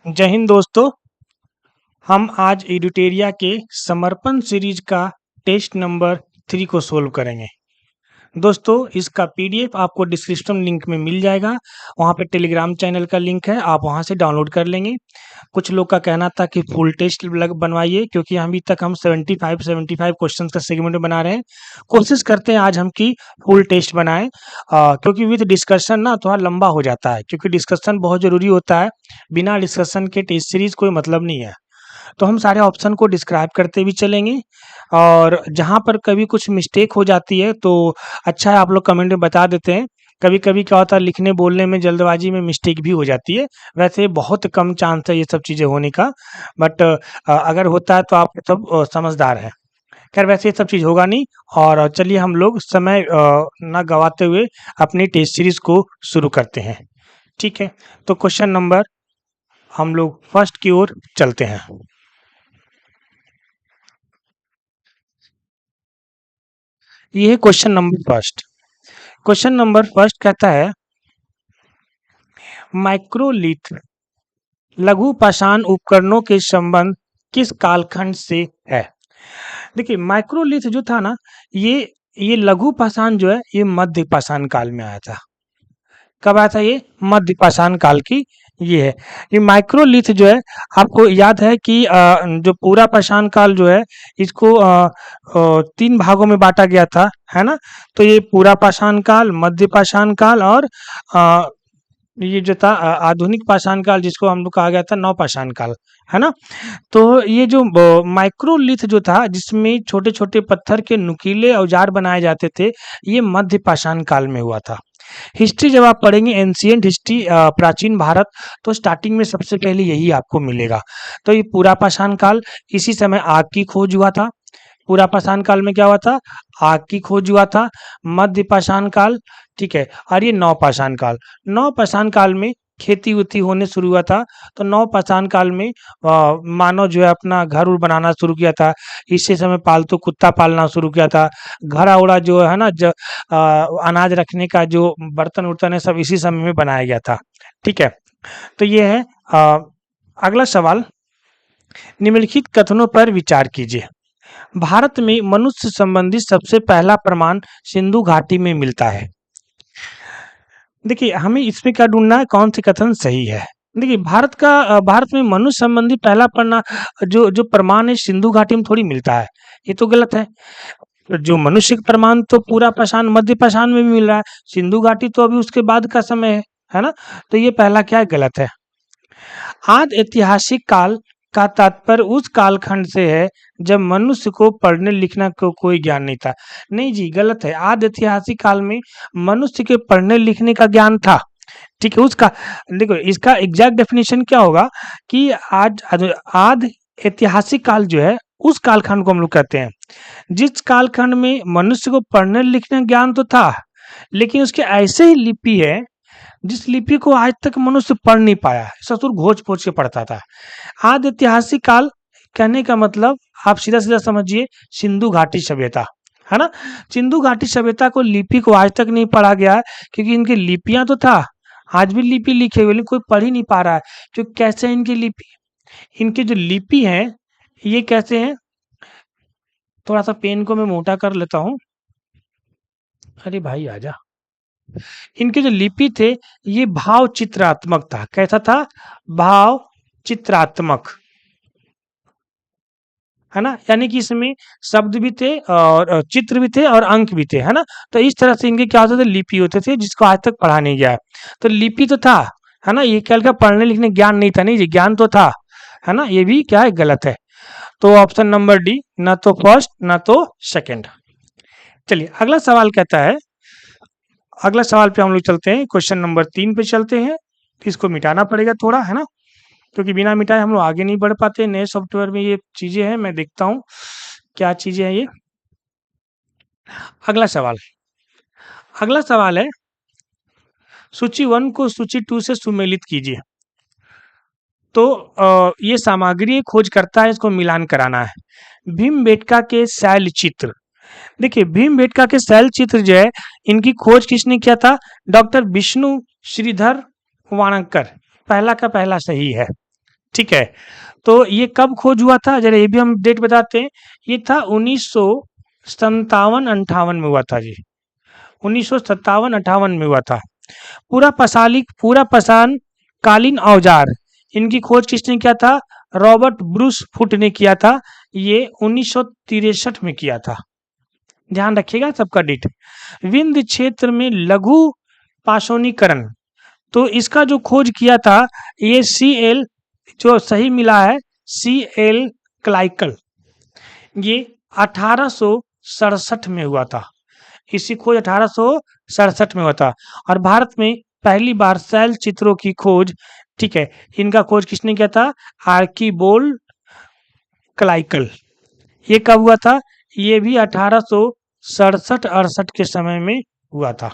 जय हिंद दोस्तों। हम आज एडुटेरिया के समर्पण सीरीज का टेस्ट नंबर 3 को सोल्व करेंगे। दोस्तों इसका पीडीएफ आपको डिस्क्रिप्शन लिंक में मिल जाएगा। वहाँ पे टेलीग्राम चैनल का लिंक है, आप वहाँ से डाउनलोड कर लेंगे। कुछ लोग का कहना था कि फुल टेस्ट बनवाइए, क्योंकि अभी तक हम 75 क्वेश्चंस का सेगमेंट बना रहे हैं। कोशिश करते हैं आज हम की फुल टेस्ट बनाएं, क्योंकि विद डिस्कशन ना थोड़ा लंबा हो जाता है, क्योंकि डिस्कशन बहुत ज़रूरी होता है। बिना डिस्कशन के टेस्ट सीरीज कोई मतलब नहीं है। तो हम सारे ऑप्शन को डिस्क्राइब करते भी चलेंगे, और जहाँ पर कभी कुछ मिस्टेक हो जाती है तो अच्छा है आप लोग कमेंट में बता देते हैं। कभी-कभी क्या होता है, लिखने बोलने में जल्दबाजी में मिस्टेक भी हो जाती है। वैसे बहुत कम चांस है ये सब चीज़ें होने का, बट अगर होता है तो आप सब समझदार हैं। खैर वैसे ये सब चीज़ होगा नहीं, और चलिए हम लोग समय ना गवाते हुए अपनी टेस्ट सीरीज को शुरू करते हैं। ठीक है, तो क्वेश्चन नंबर हम लोग फर्स्ट की ओर चलते हैं। ये है question number first. Question number first कहता है, माइक्रोलिथ लघु पाषाण उपकरणों के संबंध किस कालखंड से है। देखिए माइक्रोलिथ जो था ना, ये लघु पाषाण जो है ये मध्य पाषाण काल में आया था। कब आया था ये? मध्य पाषाण काल की ये है। ये माइक्रोलिथ जो है, आपको याद है कि जो पूरा पाषाण काल जो है इसको 3 भागों में बांटा गया था, है ना? तो ये पूरा पाषाण काल, मध्य पाषाण काल और अ, ये जो था आधुनिक पाषाण काल, जिसको हम लोग कहा गया था नवपाषाण काल, है ना? तो ये जो माइक्रोलिथ जो था, जिसमें छोटे-छोटे पत्थर के नुकीले औजार बनाए जाते थे, ये मध्य पाषाण काल में हुआ था। हिस्ट्री जब आप पढ़ेंगे, एंशिएंट हिस्ट्री, प्राचीन भारत, तो स्टार्टिंग में सबसे पहले यही आपको मिलेगा। तो ये पूरा पाषाण काल, इसी समय आग की खोज हुआ था। पूरा पाषाण काल में क्या हुआ था? आग की खोज हुआ था। मध्य पाषाण काल, ठीक है, और ये नवपाषाण काल। नवपाषाण काल में खेती उती होने शुरू हुआ था। तो नवपाषाण काल में मानव जो है अपना घर उर बनाना शुरू किया था। इसी समय पालतू कुत्ता पालना शुरू किया था। घड़ा उड़ा जो है ना, अनाज रखने का जो बर्तन उर्तन है, सब इसी समय में बनाया गया था। ठीक है, तो ये है। अगला सवाल, निम्नलिखित कथनों पर विचार कीजिए। भारत में मनुष्य संबंधी सबसे पहला प्रमाण सिंधु घाटी में मिलता है। देखिए हमें इसमें क्या ढूंढना है, कौन सी कथन सही है। देखिए भारत में मनुष्य संबंधी पहला प्रमाण जो जो प्रमाण है सिंधु घाटी में थोड़ी मिलता है, ये तो गलत है। जो मनुष्य का प्रमाण तो पूरा पाषाण, मध्य पाषाण में भी मिल रहा है। सिंधु घाटी तो अभी उसके बाद का समय है ना? तो ये पहला क्या है, गलत है। आदि ऐतिहासिक काल का तात्पर्य उस कालखंड से है जब मनुष्य को पढ़ने लिखना को कोई ज्ञान नहीं था। नहीं जी, गलत है। आदि ऐतिहासिक काल में मनुष्य के पढ़ने लिखने का ज्ञान था। ठीक है, उसका देखो, इसका एग्जैक्ट डेफिनेशन क्या होगा कि आदि ऐतिहासिक काल जो है, उस कालखंड को हम लोग कहते हैं जिस कालखंड में मनुष्य को पढ़ने लिखने का ज्ञान तो था, लेकिन उसके ऐसे ही लिपि है जिस लिपि को आज तक मनुष्य पढ़ नहीं पाया है। ससुर घोच पोच के पढ़ता था। आदि ऐतिहासिक काल कहने का मतलब आप सीधा सीधा समझिए, सिंधु घाटी सभ्यता, है ना? सिंधु घाटी सभ्यता को लिपि को आज तक नहीं पढ़ा गया है, क्योंकि इनकी लिपियां तो था, आज भी लिपि लिखे हुए, लेकिन कोई पढ़ ही नहीं पा रहा है। तो कैसे इनकी लिपि, इनकी जो लिपि है ये कैसे है, थोड़ा सा पेन को मैं मोटा कर लेता हूँ। अरे भाई आजा। इनके जो लिपि थे ये भाव चित्रात्मक था। कैसा था? भाव चित्रात्मक, है ना? यानी कि इसमें शब्द भी थे और चित्र भी थे और अंक भी थे, है ना? तो इस तरह से इनके क्या होते थे, लिपि होते थे, जिसको आज तक पढ़ा नहीं गया है। तो लिपि तो था, है ना? ये क्या, पढ़ने लिखने ज्ञान नहीं था? नहीं जी, ज्ञान तो था, है ना? ये भी क्या है, गलत है। तो ऑप्शन नंबर डी, ना तो फर्स्ट ना तो सेकंड। चलिए अगला सवाल कहता है, अगला सवाल पे हम लोग चलते हैं, क्वेश्चन नंबर 3 पे चलते हैं। इसको मिटाना पड़ेगा थोड़ा, है ना? क्योंकि बिना मिटाए हम लोग आगे नहीं बढ़ पाते। नए सॉफ्टवेयर में ये चीजें हैं, मैं देखता हूँ क्या चीजें हैं ये। अगला सवाल, अगला सवाल है, सूची 1 को सूची 2 से सुमेलित कीजिए। तो ये सामग्री खोज करता है, इसको मिलान कराना है। भीमबेटका के शैल चित्र, देखिए भीमबेटका के शैल चित्र जो है, इनकी खोज किसने किया था? डॉक्टर विष्णु श्रीधर वाणकर। पहला का पहला सही है। ठीक है। तो ये कब खोज हुआ था, जरा ये भी हम डेट बताते हैं। ये था 1957-58 में हुआ था जी। 1957-58 में हुआ था। पूरा पसान कालीन औजार, इनकी खोज किसने किया था? रॉबर्ट ब्रूस फुट ने किया था। ये 1963 में किया था। ध्यान रखिएगा सबका डेट। विंध्य क्षेत्र में लघु पाषाणीकरण, तो इसका जो खोज किया था ये CL, जो सही मिला है CL क्लाइकल, ये 1867 में हुआ था। इसी खोज 1867 में हुआ था। और भारत में पहली बार शैल चित्रों की खोज, ठीक है, इनका खोज किसने किया था? आर्कीबोल्ड क्लाइकल। ये कब हुआ था? ये भी 1867-68 के समय में हुआ था।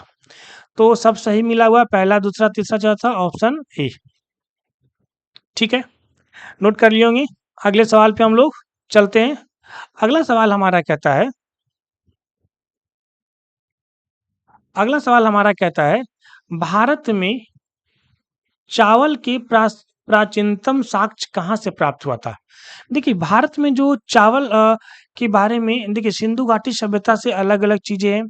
तो सब सही मिला हुआ, पहला दूसरा तीसरा चौथा, ऑप्शन ए। ठीक है, नोट कर लिए होंगे। अगले सवाल पे हम लोग चलते हैं। अगला सवाल हमारा कहता है, भारत में चावल के प्राचीनतम साक्ष्य कहाँ से प्राप्त हुआ था? देखिए, भारत में जो चावल के बारे में, देखिए सिंधु घाटी सभ्यता से अलग अलग चीजें हैं।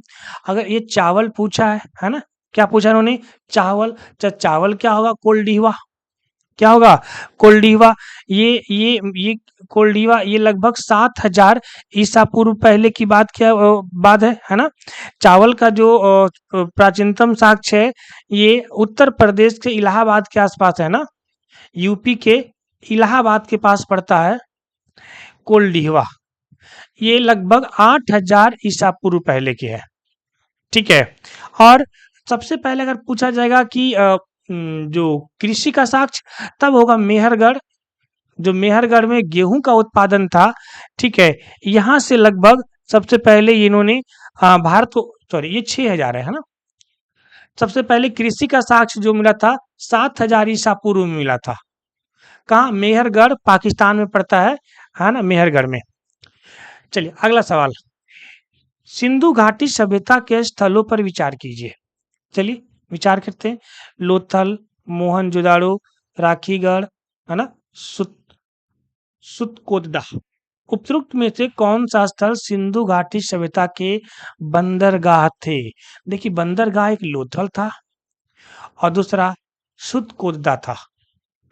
अगर ये चावल पूछा है ना, क्या पूछा इन्होंने? चावल। चावल क्या होगा? कोल्डीवा। क्या होगा? कोल्डीवा। ये कोल्डीवा ये लगभग 7000 ईसा पूर्व पहले की बात, क्या बात है ना। चावल का जो प्राचीनतम साक्ष्य है, ये उत्तर प्रदेश के इलाहाबाद के आसपास है ना, यूपी के इलाहाबाद के पास पड़ता है कोल्डीवा। ये लगभग 8000 ईसा पूर्व पहले के है। ठीक है। और सबसे पहले अगर पूछा जाएगा कि जो कृषि का साक्ष्य, तब होगा मेहरगढ़। जो मेहरगढ़ में गेहूं का उत्पादन था, ठीक है, यहाँ से लगभग सबसे पहले इन्होंने भारत को, सॉरी ये 6000 है ना। सबसे पहले कृषि का साक्ष्य जो मिला था 7000 ईसा पूर्व में मिला था। कहाँ? मेहरगढ़, पाकिस्तान में पड़ता है ना, मेहरगढ़ में। चलिए अगला सवाल, सिंधु घाटी सभ्यता के स्थलों पर विचार कीजिए। चलिए विचार करते हैं। लोथल, मोहनजोदाड़ो, राखीगढ़, है ना, सुतकोटदा। उपरोक्त में से कौन सा स्थल सिंधु घाटी सभ्यता के बंदरगाह थे? देखिए, बंदरगाह एक लोथल था और दूसरा सुतकोटदा था,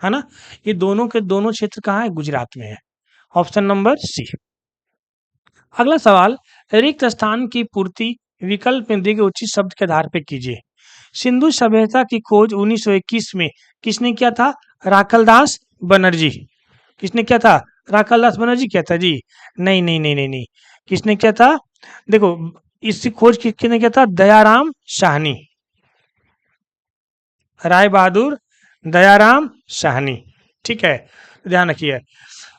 है ना। ये दोनों के दोनों क्षेत्र कहाँ है? गुजरात में है। Option number C. अगला सवाल, रिक्त स्थान की पूर्ति विकल्प में दिए गए उचित शब्द के आधार पर कीजिए। सिंधु सभ्यता की खोज 1921 में किसने किया था? राखलदास बनर्जी। किसने किया था? राखलदास बनर्जी किया था जी? नहीं नहीं नहीं नहीं नहीं। किसने किया था? देखो, इसकी खोज किसने किया था? दयाराम साहनी। राय बहादुर दयाराम साहनी। ठीक है, ध्यान रखिए।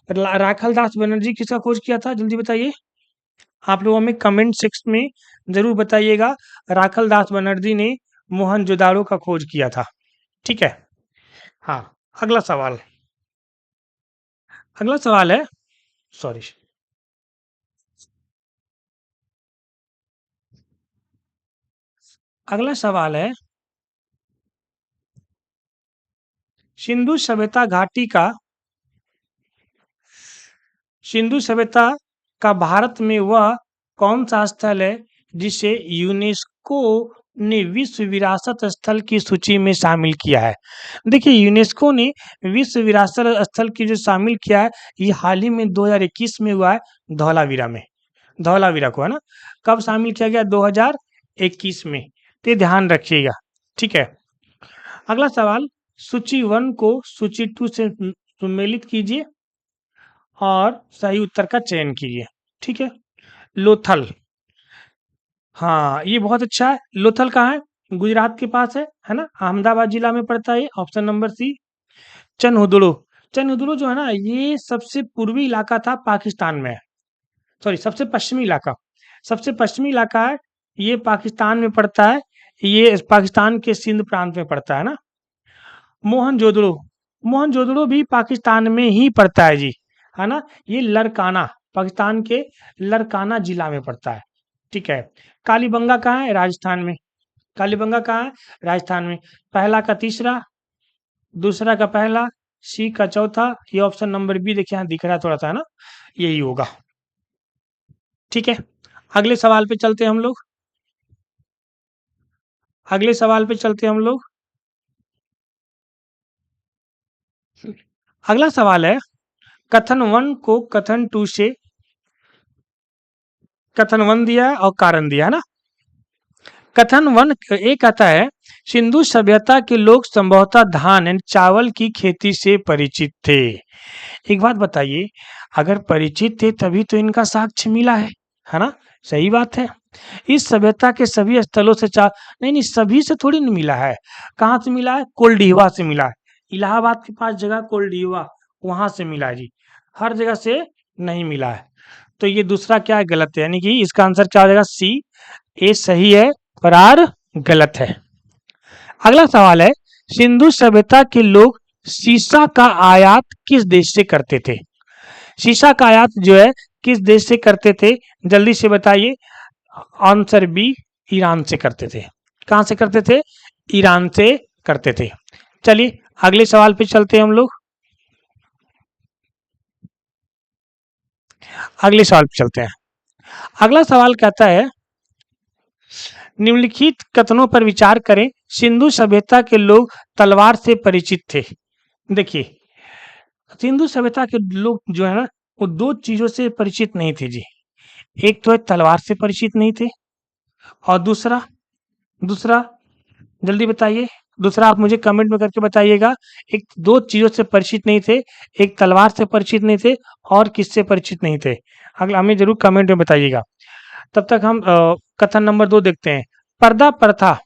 राखलदास बनर्जी किसका खोज किया था? जल्दी बताइए। आप लोगों में कमेंट सेक्शन में जरूर बताइएगा। राखलदास बनर्जी ने मोहनजोदाड़ो का खोज किया था। ठीक है। हाँ, अगला सवाल। अगला सवाल है, सॉरी, अगला सवाल है, सिंधु सभ्यता घाटी का, सिंधु सभ्यता का भारत में वह कौन सा स्थल है जिसे यूनेस्को ने विश्व विरासत स्थल की सूची में शामिल किया है? देखिए, यूनेस्को ने विश्व विरासत स्थल की जो शामिल किया है, ये हाल ही में 2021 में हुआ है, धौलावीरा में। धौलावीरा को, है ना, कब शामिल किया गया? 2021 में। तो ध्यान रखिएगा। ठीक है। अगला सवाल, सूची 1 को सूची 2 से सम्मिलित कीजिए और सही उत्तर का चयन कीजिए। ठीक है। लोथल, हाँ ये बहुत अच्छा है। लोथल कहाँ है? गुजरात के पास है ना, अहमदाबाद जिला में पड़ता है ये, option number C. Chanhudaro, Chanhudaro जो है ना, ये सबसे पूर्वी इलाका था, पाकिस्तान में है। सॉरी, सबसे पश्चिमी इलाका, सबसे पश्चिमी इलाका है ये, पाकिस्तान में पड़ता है। ये पाकिस्तान के सिंध प्रांत में पड़ता है ना। मोहनजोदड़ो, मोहनजोदड़ो भी पाकिस्तान में ही पड़ता है जी, है ना। ये लड़काना, पाकिस्तान के लड़काना जिला में पड़ता है। ठीक है। कालीबंगा कहाँ है? राजस्थान में। कालीबंगा कहाँ है? राजस्थान में। पहला का तीसरा, दूसरा का पहला, सी का चौथा, ये ऑप्शन नंबर बी देखिए यहाँ दिख रहा है थोड़ा सा, है ना, यही होगा। ठीक है, अगले सवाल पे चलते हैं हम लोग। अगले सवाल पे चलते हैं हम लोग। अगला सवाल है, कथन वन को कथन टू से, कथन वन दिया है और कारण दिया है ना। कथन वन ये कहता है, सिंधु सभ्यता के लोग संभवतः धान यानी चावल की खेती से परिचित थे। एक बात बताइए, अगर परिचित थे तभी तो इनका साक्ष्य मिला है ना, सही बात है। इस सभ्यता के सभी स्थलों से नहीं नहीं, सभी से थोड़ी नहीं मिला है। कहाँ से मिला है? कोल्डीवा से मिला है। इलाहाबाद के पास जगह कोल्डीवा, वहां से मिला है जी, हर जगह से नहीं मिला है। तो ये दूसरा क्या है? गलत है, यानी कि इसका आंसर क्या हो जाएगा? सी। ए सही है पर आर गलत है। अगला सवाल है, सिंधु सभ्यता के लोग सीसा का आयात किस देश से करते थे? सीसा का आयात जो है किस देश से करते थे? जल्दी से बताइए। आंसर बी, ईरान से करते थे। कहां से करते थे? ईरान से करते थे। चलिए अगले सवाल पे चलते हैं हम लोग। अगले सवाल पे चलते हैं। अगला सवाल कहता है, निम्नलिखित कथनों पर विचार करें। सिंधु सभ्यता के लोग तलवार से परिचित थे। देखिए, सिंधु सभ्यता के लोग जो है ना, वो दो चीजों से परिचित नहीं थे जी। एक तो है तलवार से परिचित नहीं थे, और दूसरा दूसरा जल्दी बताइए। दूसरा आप मुझे कमेंट में करके बताइएगा। एक दो चीजों से परिचित नहीं थे, एक तलवार से परिचित नहीं थे, और किससे परिचित नहीं थे? अगला हमें जरूर कमेंट में बताइएगा। तब तक हम कथन नंबर 2 देखते हैं। पर्दा प्रथा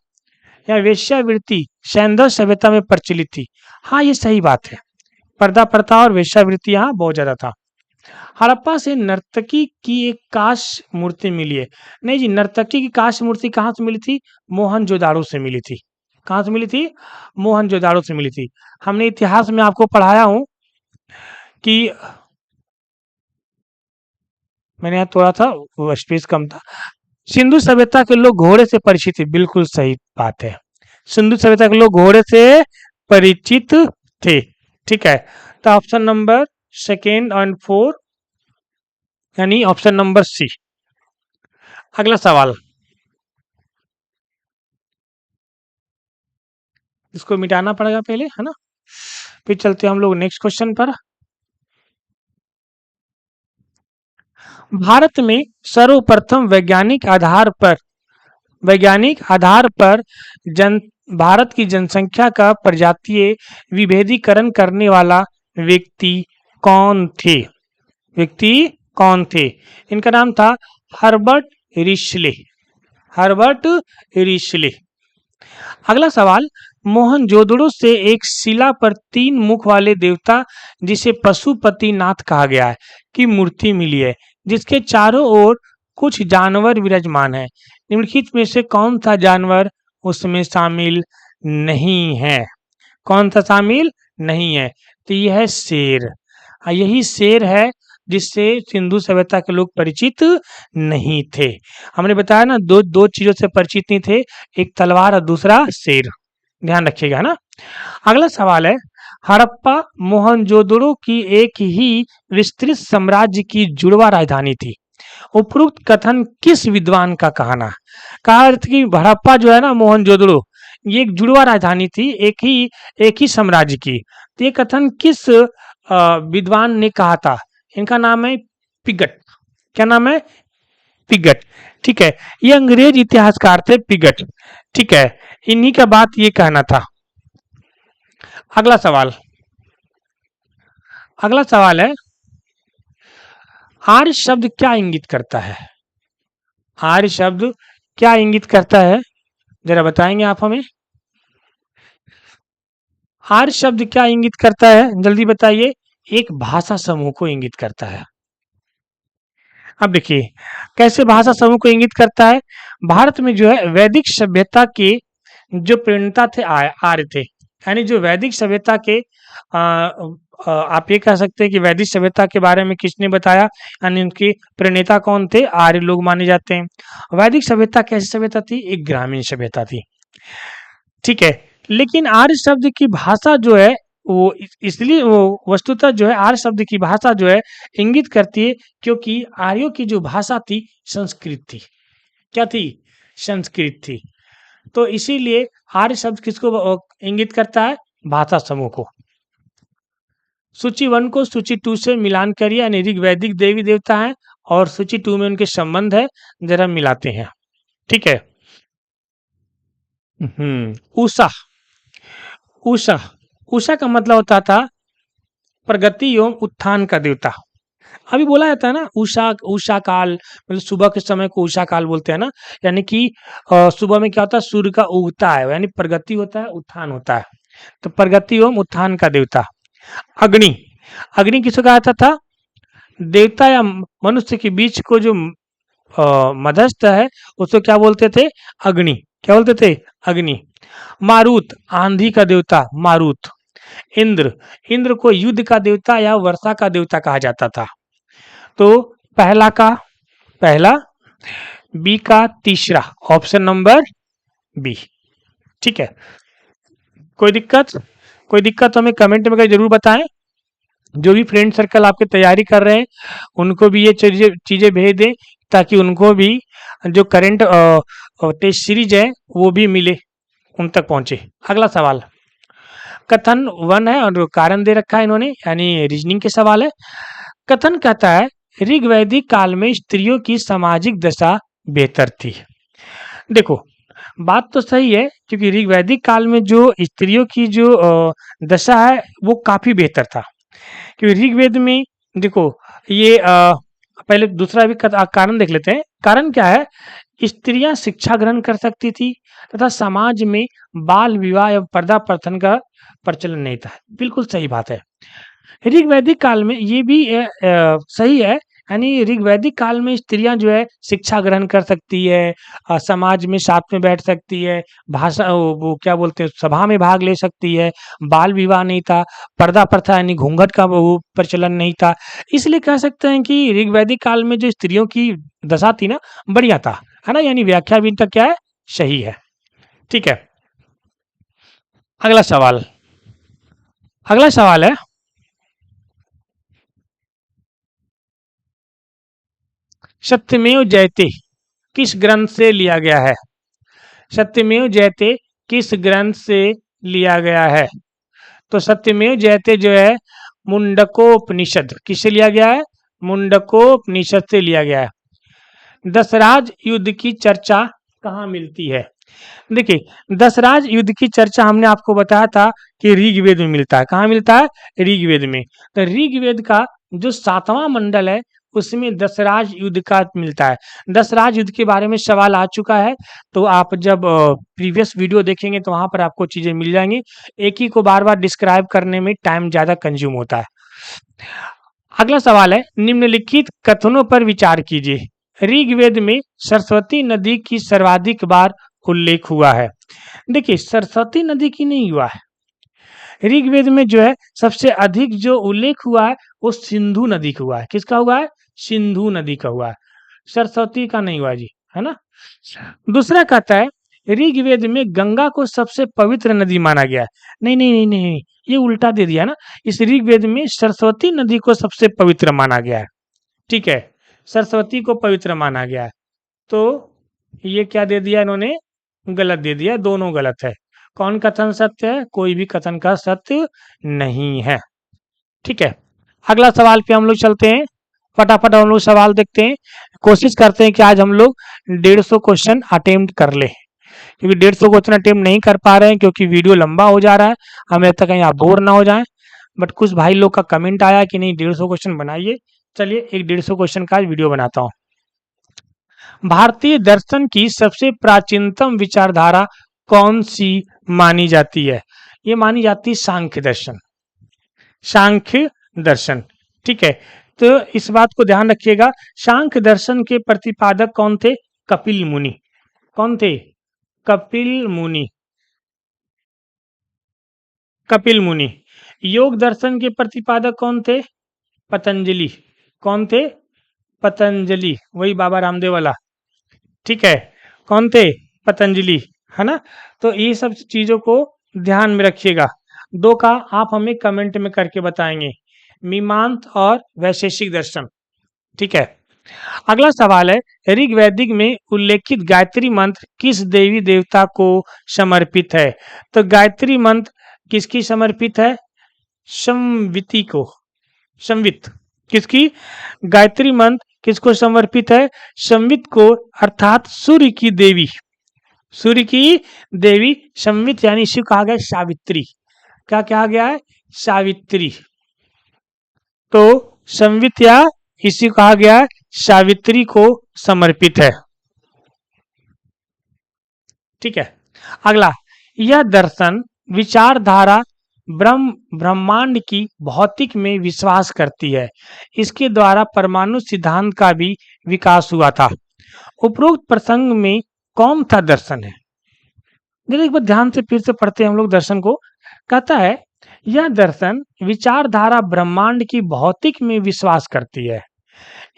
या वेश्यावृत्ति सैंधव सभ्यता में प्रचलित थी। हाँ, ये सही बात है। पर्दा प्रथा और वेश्यावृत्ति यहाँ बहुत ज्यादा था। हड़प्पा से नर्तकी की एक कांच मूर्ति मिली है। नहीं जी, नर्तकी की कांच मूर्ति कहाँ से मिली थी? मोहनजोदाड़ो से मिली थी। कहाँ से मिली थी? मोहनजोदाड़ो से मिली थी। हमने इतिहास में आपको पढ़ाया हूं कि, मैंने यहाँ थोड़ा था स्पेस कम था। सिंधु सभ्यता के लोग घोड़े से परिचित थे। बिल्कुल सही बात है, सिंधु सभ्यता के लोग घोड़े से परिचित थे। ठीक है, तो ऑप्शन नंबर सेकेंड एंड 4 यानी ऑप्शन नंबर सी। अगला सवाल, इसको मिटाना पड़ेगा पहले, है ना, फिर चलते हैं हम लोग नेक्स्ट क्वेश्चन पर। भारत में सर्वप्रथम वैज्ञानिक आधार पर जन भारत की जनसंख्या का प्रजातीय विभेदीकरण करने वाला व्यक्ति कौन थे? व्यक्ति कौन थे? इनका नाम था हर्बर्ट रिशले। हर्बर्ट रिशले। अगला सवाल, मोहनजोदड़ो से एक शिला पर 3 मुख वाले देवता जिसे पशुपतिनाथ कहा गया है की मूर्ति मिली है, जिसके चारों ओर कुछ जानवर विराजमान है। निम्नलिखित में से कौन सा जानवर उसमें शामिल नहीं है? कौन सा शामिल नहीं है? तो यह है शेर। यही शेर है जिससे सिंधु सभ्यता के लोग परिचित नहीं थे। हमने बताया ना, दो दो चीजों से परिचित नहीं थे, एक तलवार और दूसरा शेर। ध्यान रखिएगा ना। अगला सवाल है, हड़प्पा मोहनजोदड़ो की एक ही विस्तृत साम्राज्य की जुड़वा राजधानी थी। उपरोक्त कथन किस विद्वान का कहना है? कहा कि हड़प्पा जो है ना, मोहनजोदड़ो, ये एक जुड़वा राजधानी थी, एक ही साम्राज्य की। तो ये कथन किस विद्वान ने कहा था? इनका नाम है पिगट। क्या नाम है? पिगट। ठीक है, ये अंग्रेज इतिहासकार थे पिगट। ठीक है, इन्हीं का बात ये कहना था। अगला सवाल, अगला सवाल है, आर्य शब्द क्या इंगित करता है? आर्य शब्द क्या इंगित करता है, जरा बताएंगे आप हमें। आर्य शब्द क्या इंगित करता है, जल्दी बताइए। एक भाषा समूह को इंगित करता है। अब देखिए कैसे भाषा समूह को इंगित करता है। भारत में जो है वैदिक सभ्यता के जो प्रणेता थे आर्य थे, यानी जो वैदिक सभ्यता के आप ये कह सकते हैं कि वैदिक सभ्यता के बारे में किसने बताया, यानी उनके प्रणेता कौन थे? आर्य लोग माने जाते हैं। वैदिक सभ्यता कैसी सभ्यता थी? एक ग्रामीण सभ्यता थी। ठीक है, लेकिन आर्य शब्द की भाषा जो है वो इसलिए वो वस्तुतः जो है आर्य शब्द की भाषा जो है इंगित करती है, क्योंकि आर्यों की जो भाषा थी संस्कृत थी। क्या थी? संस्कृत थी। तो इसीलिए आर्य शब्द किसको इंगित करता है? भाषा समूह को। सूची 1 को सूची 2 से मिलान करिए, यानी ऋग्वैदिक देवी देवता है और सूची 2 में उनके संबंध है, जरा मिलाते हैं। ठीक है। उषा। उषा उषा का मतलब होता था प्रगति एवं उत्थान का देवता। अभी बोला जाता है ना उषा उषा काल, मतलब सुबह के समय को उषा काल बोलते हैं ना, यानी कि सुबह में क्या होता है? सूर्य का उगता है, यानी प्रगति होता है, उत्थान होता है। तो प्रगति एवं उत्थान का देवता। अग्नि। अग्नि किसको कहा जाता था? देवता या मनुष्य के बीच को जो मध्यस्थ है उसको क्या बोलते थे? अग्नि। क्या बोलते थे? अग्नि। मारुत, आंधी का देवता मारुत। इंद्र। इंद्र को युद्ध का देवता या वर्षा का देवता कहा जाता था। तो पहला, बी का तीसरा, ऑप्शन नंबर बी। ठीक है। कोई दिक्कत? कोई दिक्कत तो हमें कमेंट में जरूर बताएं। जो भी फ्रेंड सर्कल आपके तैयारी कर रहे हैं उनको भी ये चीजें भेज दें, ताकि उनको भी जो करंट टेस्ट सीरीज है वो भी मिले, उन तक पहुंचे। अगला सवाल कथन 1 है और कारण दे रखा है इन्होंने, यानी रीजनिंग के सवाल है। कथन कहता है ऋग्वैदिक काल में स्त्रियों की सामाजिक दशा बेहतर थी। देखो बात तो सही है, क्योंकि ऋग्वैदिक काल में जो स्त्रियों की जो दशा है वो काफी बेहतर था। क्योंकि ऋग्वेद में देखो ये पहले दूसरा भी कारण देख लेते हैं। कारण क्या है? स्त्रियां शिक्षा ग्रहण कर सकती थी तथा समाज में बाल विवाह एवं पर्दा प्रथन का प्रचलन नहीं था। बिल्कुल सही बात है। ऋग्वैदिक काल में ये भी सही है, यानी ऋग्वैदिक काल में स्त्रियां जो है शिक्षा ग्रहण कर सकती है, समाज में साथ में बैठ सकती है, भाषा वो क्या बोलते हैं सभा में भाग ले सकती है, बाल विवाह नहीं था, पर्दा प्रथा यानी घूंघट का वो प्रचलन नहीं था। इसलिए कह सकते हैं कि ऋग्वैदिक काल में जो स्त्रियों की दशा थी ना, बढ़िया था, है ना, यानी व्याख्या भी इनका क्या है? सही है। ठीक है। अगला सवाल है सत्यमेव जयते किस ग्रंथ से लिया गया है? सत्यमेव जयते किस ग्रंथ से लिया गया है? तो सत्यमेव जयते जो है मुंडकोपनिषद, किससे लिया गया है? मुंडकोपनिषद से लिया गया है। दशराज युद्ध की चर्चा कहाँ मिलती है? देखिए दशराज युद्ध की चर्चा हमने आपको बताया था कि ऋग्वेद में मिलता है। कहाँ मिलता है? ऋग्वेद में। तो ऋग्वेद का जो 7वां मंडल है उसमें दशराज युद्ध का मिलता है। दशराज युद्ध के बारे में सवाल आ चुका है, तो आप जब प्रीवियस वीडियो देखेंगे तो वहां पर आपको चीजें मिल जाएंगी। एक ही को बार बार डिस्क्राइब करने में टाइम ज्यादा कंज्यूम होता है। अगला सवाल है निम्नलिखित कथनों पर विचार कीजिए। ऋग्वेद में सरस्वती नदी की सर्वाधिक बार उल्लेख हुआ है। देखिए सरस्वती नदी की नहीं हुआ है, ऋग्वेद में जो है सबसे अधिक जो उल्लेख हुआ है वो सिंधु नदी का हुआ है। किसका हुआ है? सिंधु नदी का हुआ है, सरस्वती का नहीं हुआ जी, है ना। दूसरा कहता है ऋग्वेद में गंगा को सबसे पवित्र नदी माना गया है। नहीं नहीं नहीं नहीं, ये उल्टा दे दिया ना। इस ऋग्वेद में सरस्वती नदी को सबसे पवित्र माना गया है। ठीक है, सरस्वती को पवित्र माना गया है। तो ये क्या दे दिया इन्होंने? गलत दे दिया, दोनों गलत है। कौन कथन सत्य है? कोई भी कथन का सत्य नहीं है। ठीक है। अगला सवाल पे हम लोग चलते हैं, फटाफट हम लोग सवाल देखते हैं। कोशिश करते हैं कि आज हम लोग 150 क्वेश्चन अटेम्प्ट कर ले, क्योंकि 150 क्वेश्चन अटेम्प्ट नहीं कर पा रहे हैं क्योंकि वीडियो लंबा हो जा रहा है, हमें तक कहीं आप बोर ना हो जाए। बट कुछ भाई लोग का कमेंट आया कि नहीं 150 क्वेश्चन बनाइए। चलिए एक 150 क्वेश्चन का वीडियो बनाता हूँ। भारतीय दर्शन की सबसे प्राचीनतम विचारधारा कौन सी मानी जाती है? ये मानी जाती है सांख्य दर्शन। सांख्य दर्शन। ठीक है, तो इस बात को ध्यान रखिएगा। सांख्य दर्शन के प्रतिपादक कौन थे? कपिल मुनि। कौन थे? कपिल मुनि। कपिल मुनि। योग दर्शन के प्रतिपादक कौन थे? पतंजलि। कौन थे? पतंजलि, वही बाबा रामदेव वाला। ठीक है, कौन थे? पतंजलि, है ना। तो ये सब चीजों को ध्यान में रखिएगा। दो का आप हमें कमेंट में करके बताएंगे, मीमांस और वैशेषिक दर्शन। ठीक है। अगला सवाल है, ऋग्वैदिक में उल्लेखित गायत्री मंत्र किस देवी देवता को समर्पित है? तो गायत्री मंत्र किसकी समर्पित है? संविति को। संवित किसकी? गायत्री मंत्र किसको समर्पित है? संवित को, अर्थात सूर्य की देवी। सूर्य की देवी संवित, यानी इसी को कहा गया सावित्री। क्या कहा गया है? सावित्री। तो संवित या इसी को कहा गया है सावित्री को समर्पित है। ठीक है। अगला, यह दर्शन विचारधारा ब्रह्मांड की भौतिक में विश्वास करती है। इसके द्वारा परमाणु सिद्धांत का भी विकास हुआ था। उपरोक्त प्रसंग में कौन सा दर्शन है? देखिए एक बार ध्यान से फिर से पढ़ते हैं हम लोग दर्शन को। कहता है, यह दर्शन विचारधारा ब्रह्मांड की भौतिक में विश्वास करती है।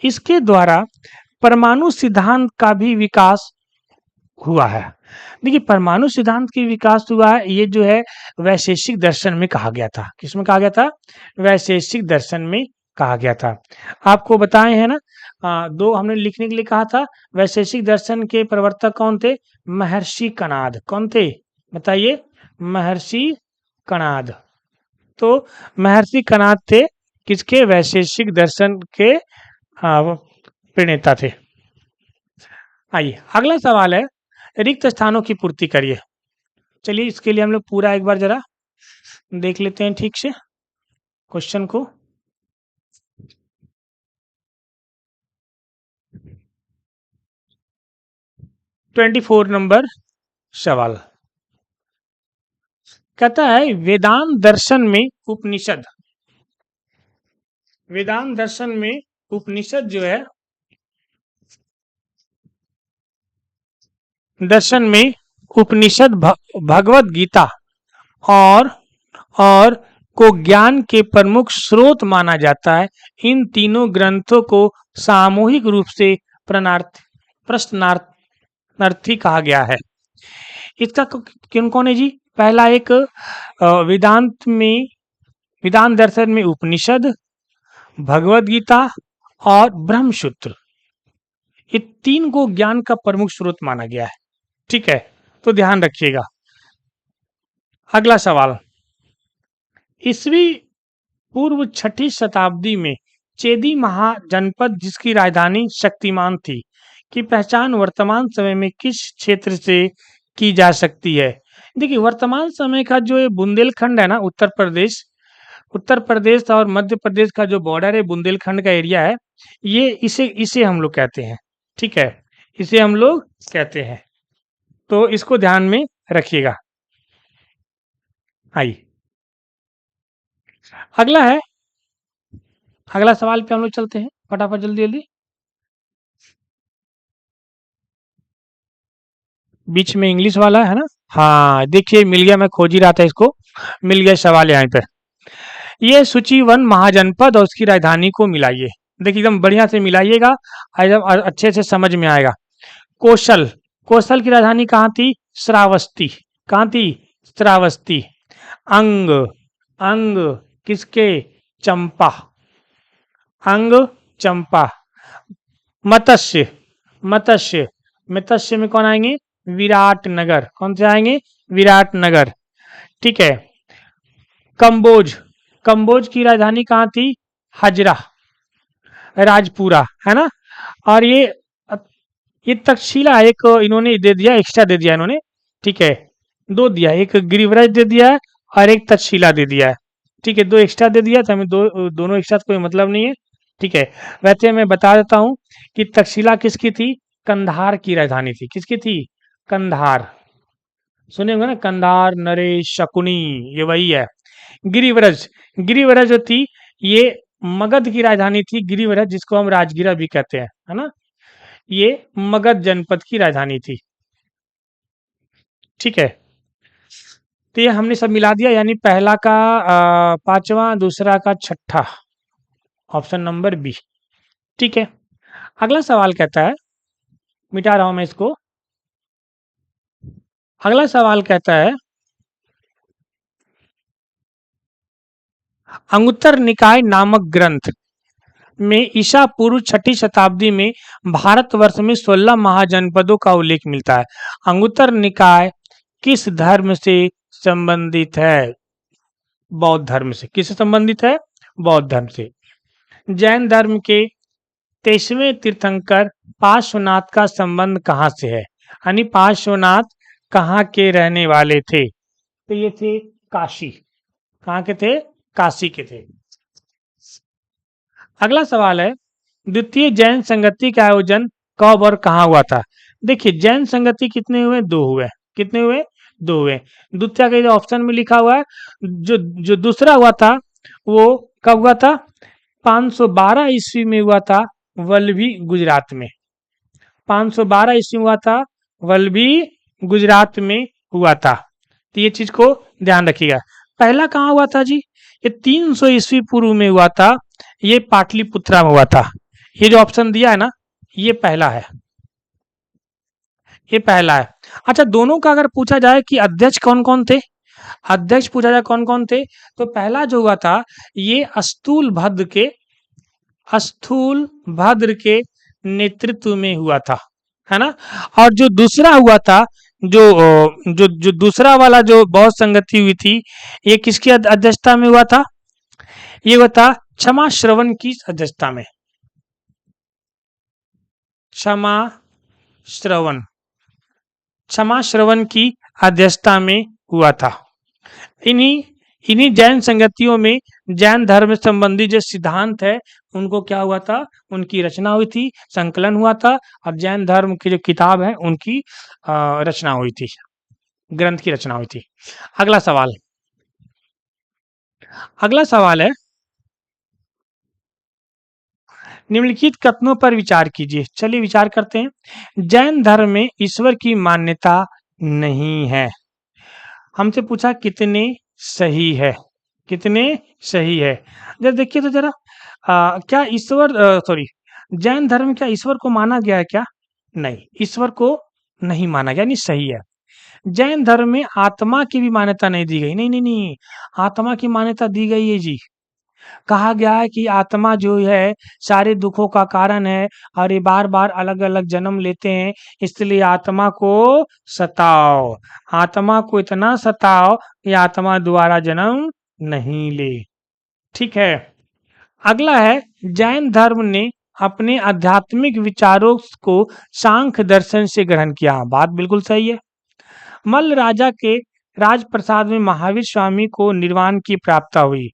इसके द्वारा परमाणु सिद्धांत का भी विकास हुआ है। देखिए परमाणु सिद्धांत की विकास हुआ है, ये जो है वैशेषिक दर्शन में कहा गया था। किसमें कहा गया था? वैशेषिक दर्शन में कहा गया था। आपको बताए हैं ना, दो हमने लिखने के लिए कहा था। वैशेषिक दर्शन के प्रवर्तक कौन थे? महर्षि कणाद। कौन थे? बताइए। महर्षि कणाद। तो महर्षि कणाद थे किसके? वैशेषिक दर्शन के प्रणेता थे। आइए अगला सवाल है, रिक्त स्थानों की पूर्ति करिए। चलिए इसके लिए हम लोग पूरा एक बार जरा देख लेते हैं ठीक से क्वेश्चन को। ट्वेंटी 24 नंबर सवाल कहता है, वेदांत दर्शन में उपनिषद। वेदांत दर्शन में उपनिषद जो है, दर्शन में उपनिषद भगवत गीता और को ज्ञान के प्रमुख स्रोत माना जाता है। इन तीनों ग्रंथों को सामूहिक रूप से प्रश्नार्थी कहा गया है। इसका किन कौन है जी? पहला एक वेदांत में, वेदांत दर्शन में उपनिषद, भगवत गीता और ब्रह्मसूत्र, ये तीन को ज्ञान का प्रमुख स्रोत माना गया है। ठीक है, तो ध्यान रखिएगा। अगला सवाल, ईस्वी पूर्व 6ठी शताब्दी में चेदी महाजनपद जिसकी राजधानी शक्तिमान थी की पहचान वर्तमान समय में किस क्षेत्र से की जा सकती है? देखिए वर्तमान समय का जो ये बुंदेलखंड है ना, उत्तर प्रदेश और मध्य प्रदेश का जो बॉर्डर है, बुंदेलखंड का एरिया है, ये इसे हम लोग कहते हैं। ठीक है, इसे हम लोग कहते हैं, तो इसको ध्यान में रखिएगा। आइए अगला है, अगला सवाल पे हम लोग चलते हैं फटाफट जल्दी जल्दी। बीच में इंग्लिश वाला है ना? हाँ देखिए मिल गया, मैं खोज ही रहा था इसको, मिल गया सवाल यहाँ पे। ये सूची वन महाजनपद और उसकी राजधानी को मिलाइए। देखिए एकदम बढ़िया से मिलाइएगा, एकदम अच्छे से समझ में आएगा। कौशल, कौशल की राजधानी कहाँ थी? श्रावस्ती। कहाँ थी? श्रावस्ती। अंग, अंग किसके? चंपा। अंग चंपा। मत्स्य, मत्स्य, मत्स्य में कौन आएंगे? विराटनगर। कौन से आएंगे? विराटनगर। ठीक है। कंबोज, कंबोज की राजधानी कहाँ थी? हजरा, राजपुरा, है ना? और ये तक्षशिला एक इन्होंने दे दिया, एक्स्ट्रा दे दिया इन्होंने। ठीक है, दो दिया, एक गिरिव्रज दे दिया है और एक तक्षशिला दे दिया है। ठीक है, दो एक्स्ट्रा दे दिया, तो हमें दोनों एक्स्ट्रा कोई मतलब नहीं है। ठीक है, वैसे मैं बता देता हूँ कि तक्षशिला किसकी थी? कंधार की राजधानी थी। किसकी थी? कंधार। सुने होंगे ना, कंधार, नरेश, शकुनी, ये वही है। गिरिव्रज, गिरिव्रज जो थी ये मगध की राजधानी थी। गिरिव्रज जिसको हम राजगिरा भी कहते हैं, है ना, ये मगध जनपद की राजधानी थी। ठीक है, तो ये हमने सब मिला दिया, यानी पहला का पांचवा, दूसरा का छठा, ऑप्शन नंबर बी। ठीक है, अगला सवाल कहता है, मिटा रहा हूं मैं इसको। अगला सवाल कहता है, अंगुत्तर निकाय नामक ग्रंथ में ईसा पूर्व छठी शताब्दी में भारतवर्ष में 16 महाजनपदों का उल्लेख मिलता है। अंगुत्तर निकाय किस धर्म से संबंधित है? बौद्ध धर्म से। किससे संबंधित है? बौद्ध धर्म से। जैन धर्म के 23वें तीर्थंकर पार्श्वनाथ का संबंध कहाँ से है? यानी पार्श्वनाथ कहाँ के रहने वाले थे? तो ये थे काशी। कहाँ के थे? काशी के थे। अगला सवाल है, द्वितीय जैन संगति का आयोजन कब और कहाँ हुआ था? देखिए, जैन संगति कितने हुए? 2 हुए। कितने हुए? 2 हुए। द्वितीय के जो ऑप्शन में लिखा हुआ है, जो जो दूसरा हुआ था वो कब हुआ था? 512 ईस्वी में हुआ था, वल्लभी गुजरात में। 512 ईस्वी में हुआ था, वल्लभी गुजरात में हुआ था। तो ये चीज को ध्यान रखिएगा। पहला कहाँ हुआ था जी? ये 300 ईस्वी पूर्व में हुआ था, ये पाटलिपुत्रा में हुआ था। ये जो ऑप्शन दिया है ना, ये पहला है। ये पहला है। अच्छा, दोनों का अगर पूछा जाए कि अध्यक्ष कौन कौन थे, अध्यक्ष पूछा जाए कौन कौन थे, तो पहला जो हुआ था ये स्थूल भद्र के नेतृत्व में हुआ था, है ना। और जो दूसरा हुआ था, जो दूसरा वाला जो बौद्ध संगति हुई थी, ये किसकी अध्यक्षता में हुआ था? ये हुआ था क्षमा श्रवण की अध्यक्षता में। क्षमा श्रवण की अध्यक्षता में हुआ था। इन्हीं जैन संगतियों में जैन धर्म संबंधी जो सिद्धांत है उनको क्या हुआ था? उनकी रचना हुई थी, संकलन हुआ था, और जैन धर्म की जो किताब है उनकी रचना हुई थी, ग्रंथ की रचना हुई थी। अगला सवाल है, निम्नलिखित कथनों पर विचार कीजिए। चलिए विचार करते हैं। जैन धर्म में ईश्वर की मान्यता नहीं है। हमसे पूछा कितने सही है? कितने सही है? जरा देखिए तो जरा, क्या ईश्वर सॉरी जैन धर्म में क्या ईश्वर को माना गया है क्या? नहीं, ईश्वर को नहीं माना गया, नहीं सही है। जैन धर्म में आत्मा की भी मान्यता नहीं दी गई। नहीं नहीं नहीं, आत्मा की मान्यता दी गई है जी। कहा गया है कि आत्मा जो है सारे दुखों का कारण है, और ये बार बार अलग अलग जन्म लेते हैं, इसलिए आत्मा को सताओ, आत्मा को इतना सताओ कि आत्मा दोबारा जन्म नहीं ले। ठीक है। अगला है, जैन धर्म ने अपने आध्यात्मिक विचारों को सांख्य दर्शन से ग्रहण किया। बात बिल्कुल सही है। मल्ल राजा के राजप्रसाद में महावीर स्वामी को निर्वाण की प्राप्ति हुई।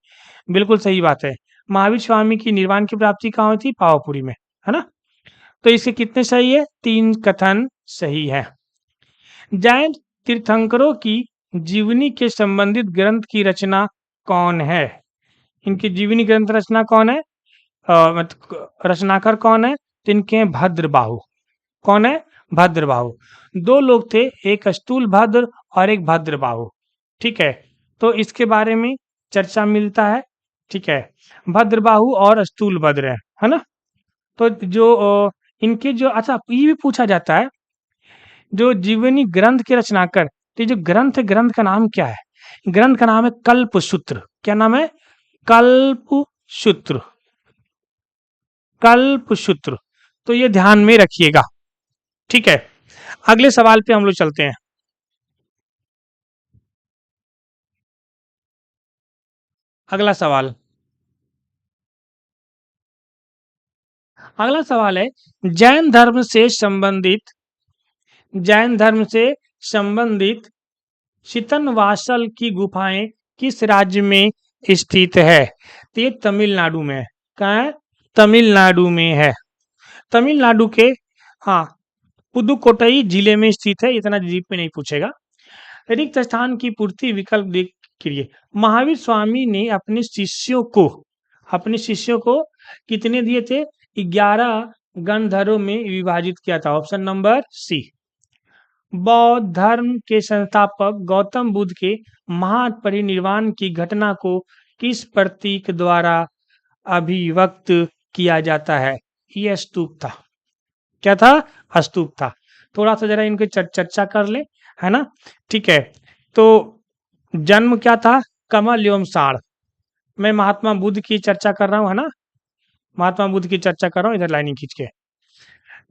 बिल्कुल सही बात है। महावीर स्वामी की निर्वाण की प्राप्ति कहाँ हुई थी? पावापुरी में, है ना। तो इसके कितने सही है? 3 कथन सही है। जैन तीर्थंकरों की जीवनी के संबंधित ग्रंथ की रचना कौन है? इनकी जीवनी ग्रंथ रचना कौन है? रचनाकार कौन है? तो इनके हैं भद्रबाहु। कौन है? भद्रबाहु। 2 लोग थे, एक स्थूल भद्र और एक भद्रबाहु। ठीक है, तो इसके बारे में चर्चा मिलता है। ठीक है, भद्रबाहु और स्थूल भद्र है ना। तो जो इनके जो, अच्छा ये भी पूछा जाता है, जो जीवनी ग्रंथ के रचनाकर, तो ये जो ग्रंथ है, ग्रंथ का नाम क्या है? ग्रंथ का नाम है कल्पसूत्र। क्या नाम है? कल्पसूत्र। कल्पसूत्र। तो ये ध्यान में रखिएगा। ठीक है, अगले सवाल पे हम लोग चलते हैं। अगला सवाल है, जैन धर्म से संबंधित शीतनवासल की गुफाएं किस राज्य में स्थित है? तो ये तमिलनाडु में है। कहाँ है? तमिलनाडु में है। तमिलनाडु के, हाँ, पुदुकोट्टई जिले में स्थित है। इतना डीप में नहीं पूछेगा। रिक्त स्थान की पूर्ति विकल्प देखिए। महावीर स्वामी ने अपने शिष्यों को कितने दिए थे? 11 गणधरों में विभाजित किया था। Option number C. बौद्ध धर्म के संस्थापक गौतम बुद्ध के महापरिनिर्वाण की घटना को किस प्रतीक द्वारा अभिव्यक्त किया जाता है? ये स्तूप था। क्या था? स्तूप था। थोड़ा सा जरा इनकी चर्चा कर ले, है ना। ठीक है, तो जन्म क्या था? कमल एवं साढ़। मैं महात्मा बुद्ध की चर्चा कर रहा हूँ, है ना? महात्मा बुद्ध की चर्चा कर रहा हूँ, इधर लाइनिंग खींच के।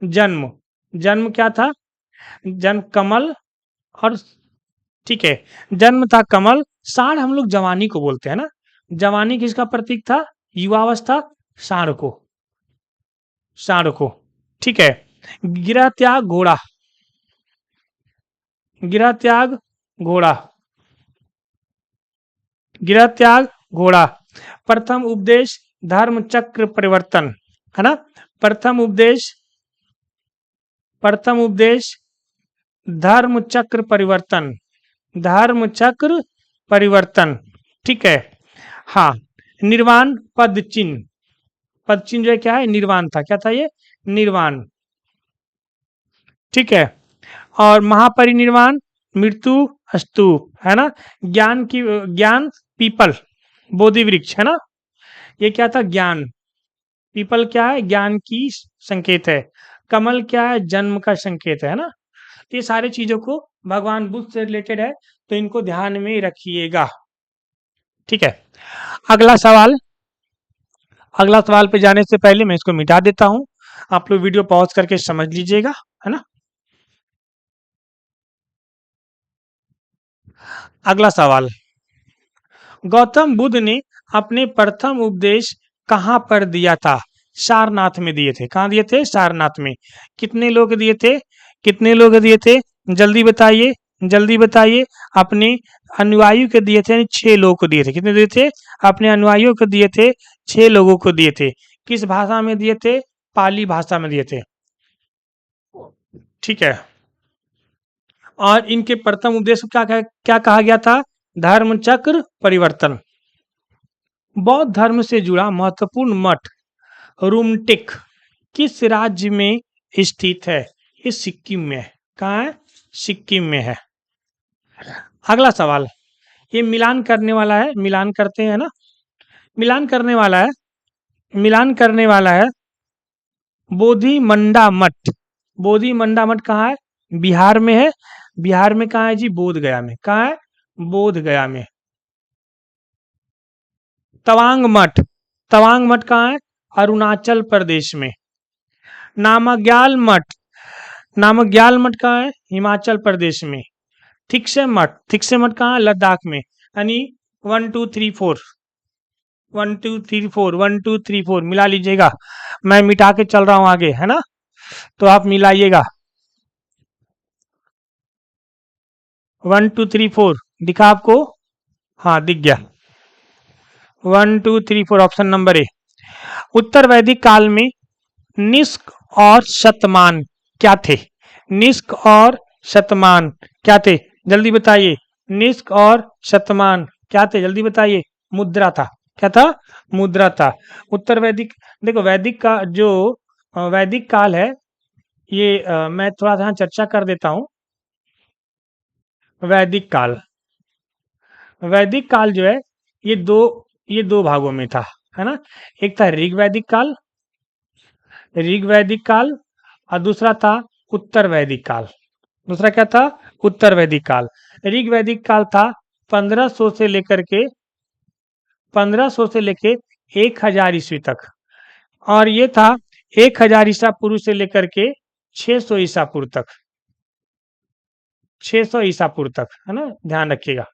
जन्म, जन्म क्या था? जन्म कमल और ठीक है, जन्म था कमल। साढ़ हम लोग जवानी को बोलते हैं ना, जवानी किसका प्रतीक था? युवावस्था, साढ़ को, साढ़ को। ठीक है, गिरा त्याग घोड़ा, गिरा त्याग घोड़ा, गिरा त्याग घोड़ा। प्रथम उपदेश धर्म चक्र परिवर्तन, है ना? प्रथम उपदेश, प्रथम उपदेश धर्म चक्र परिवर्तन, धर्म चक्र परिवर्तन। ठीक है, हाँ। निर्वाण पद चिन्ह, पद चिन्ह जो है क्या है? निर्वाण था। क्या था ये? निर्वाण। ठीक है, और महापरिनिर्वाण मृत्यु स्तूप, है ना? ज्ञान की, ज्ञान पीपल, बोधि वृक्ष, है ना? ये क्या था? ज्ञान। पीपल क्या है? ज्ञान की संकेत है। कमल क्या है? जन्म का संकेत है ना? ये सारे चीजों को भगवान बुद्ध से रिलेटेड है, तो इनको ध्यान में रखिएगा। ठीक है, अगला सवाल, अगला सवाल पे जाने से पहले मैं इसको मिटा देता हूं, आप लोग वीडियो पॉज करके समझ लीजिएगा, है ना? अगला सवाल, गौतम बुद्ध ने अपने प्रथम उपदेश कहाँ पर दिया था? सारनाथ में दिए थे। कहाँ दिए थे? सारनाथ में। कितने लोग दिए थे? कितने लोग दिए थे? जल्दी बताइए, जल्दी बताइए। अपने अनुयायियों को दिए थे, यानी 6 लोगों को दिए थे। कितने दिए थे? अपने अनुयायियों को दिए थे, 6 लोगों को दिए थे। किस भाषा में दिए थे? पाली भाषा में दिए थे। ठीक है, और इनके प्रथम उपदेश को क्या कहा गया था? धर्म चक्र परिवर्तन। बौद्ध धर्म से जुड़ा महत्वपूर्ण मठ रूमटेक किस राज्य में स्थित है? ये सिक्किम में है। कहाँ है? सिक्किम में है। अगला सवाल, ये मिलान करने वाला है, मिलान करते हैं ना, मिलान करने वाला है, मिलान करने वाला है। बोधि मंडा मठ, बोधि मंडा मठ कहाँ है? बिहार में है। बिहार में कहाँ है जी? बोध गया में। कहाँ है? बोध गया में। तवांग मठ, तवांग मठ कहाँ है? अरुणाचल प्रदेश में। नामग्याल मठ, नामग्याल मठ कहाँ है? हिमाचल प्रदेश में। ठीक से मठ, ठीक से मठ कहाँ है? लद्दाख में। यानी 1 2 3 4, 1 2 3 4, 1 2 3 4 मिला लीजिएगा। मैं मिटा के चल रहा हूँ आगे, है ना? तो आप मिलाइएगा। 1 2 3 4 दिखा आपको? हाँ, दिख गया। 1 2 3 4, ऑप्शन नंबर ए। उत्तर वैदिक काल में निष्क और शतमान क्या थे? निष्क और शतमान क्या थे? जल्दी बताइए। निष्क और शतमान क्या थे? जल्दी बताइए। मुद्रा था। क्या था? मुद्रा था। उत्तर वैदिक, देखो वैदिक का जो वैदिक काल है, ये मैं थोड़ा सा चर्चा कर देता हूँ। वैदिक काल, वैदिक काल जो है, ये दो भागों में था, है ना? एक था ऋग वैदिक काल, ऋग वैदिक काल, और दूसरा था उत्तर वैदिक काल। दूसरा क्या था? उत्तर वैदिक काल। ऋग वैदिक काल था 1500 से लेकर के 1500 से लेके 1000 ईस्वी तक, और ये था 1000 ईसा पूर्व से लेकर के 600 ईसा पूर्व तक, 600 ईसा पूर्व तक, है ना? ध्यान रखिएगा।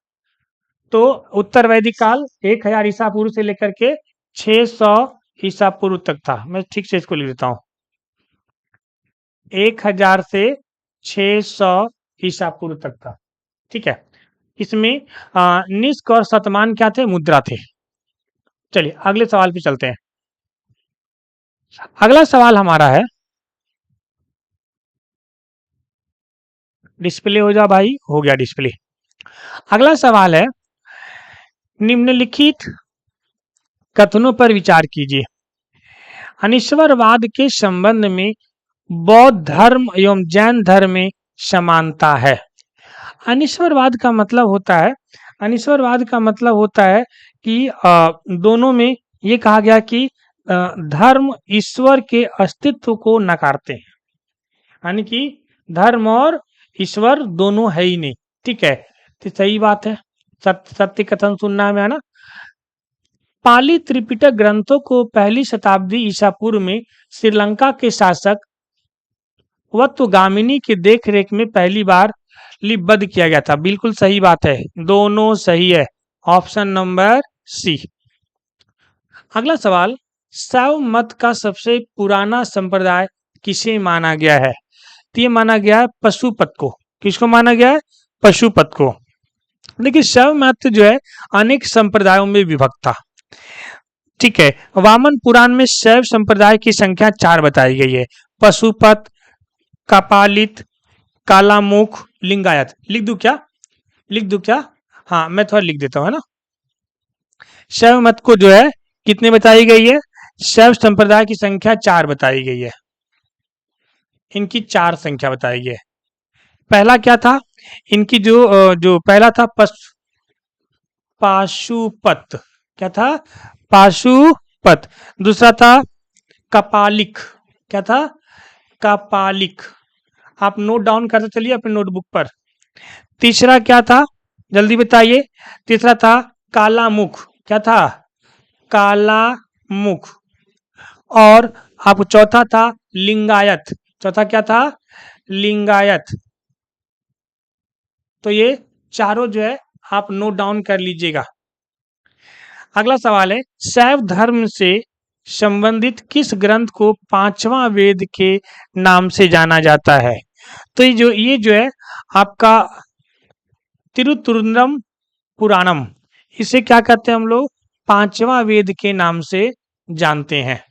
तो उत्तर वैदिक काल 1000 ईसा पूर्व से लेकर के 600 ईसा पूर्व तक था। मैं ठीक से इसको लिख देता हूँ। 1000 से 600 ईसा पूर्व तक था। ठीक है, इसमें निष्क और शतमान क्या थे? मुद्रा थे। चलिए अगले सवाल पे चलते हैं। अगला सवाल हमारा है, डिस्प्ले हो जा भाई, हो गया डिस्प्ले। अगला सवाल है, निम्नलिखित कथनों पर विचार कीजिए। अनिश्वरवाद के संबंध में बौद्ध धर्म एवं जैन धर्म में समानता है। अनिश्वरवाद का मतलब होता है, अनिश्वरवाद का मतलब होता है कि दोनों में ये कहा गया कि धर्म ईश्वर के अस्तित्व को नकारते हैं, यानी कि धर्म और ईश्वर दोनों है ही नहीं। ठीक है, तो सही बात है, सत्य सत्य कथन सुनना में, है ना? पाली त्रिपिटक ग्रंथों को पहली शताब्दी ईसा पूर्व में श्रीलंका के शासक वत्वगामिनी की देखरेख में पहली बार लिपिबद्ध किया गया था। बिल्कुल सही बात है, दोनों सही है, ऑप्शन नंबर सी। अगला सवाल, शैव मत का सबसे पुराना संप्रदाय किसे माना गया है? तो ये माना गया है पशुपत को। किसको माना गया है? पशुपत को। देखिए शैव मत जो है अनेक संप्रदायों में विभक्त था। ठीक है, वामन पुराण में शैव संप्रदाय की संख्या 4 बताई गई है। पशुपत, कपालित, कालामुख, लिंगायत। लिख दूं क्या? लिख दूं क्या? हाँ मैं थोड़ा लिख देता हूँ, है ना। शैव मत को जो है कितने बताई गई है? शैव संप्रदाय की संख्या 4 बताई गई है। इनकी 4 संख्या बताई गई है। पहला क्या था? इनकी जो पहला था पाशुपत। क्या था? पाशुपत। दूसरा था कपालिक। क्या था? कपालिक। आप नोट डाउन करते चलिए अपने नोटबुक पर। तीसरा क्या था? जल्दी बताइए। तीसरा था कालामुख। क्या था? कालामुख। और आप चौथा था लिंगायत। चौथा क्या था? लिंगायत। तो ये चारों जो है आप नोट डाउन कर लीजिएगा। अगला सवाल है, शैव धर्म से संबंधित किस ग्रंथ को 5वां वेद के नाम से जाना जाता है? तो ये जो है आपका तिरुतुरंदम पुराणम, इसे क्या कहते हैं हम लोग? 5वां वेद के नाम से जानते हैं।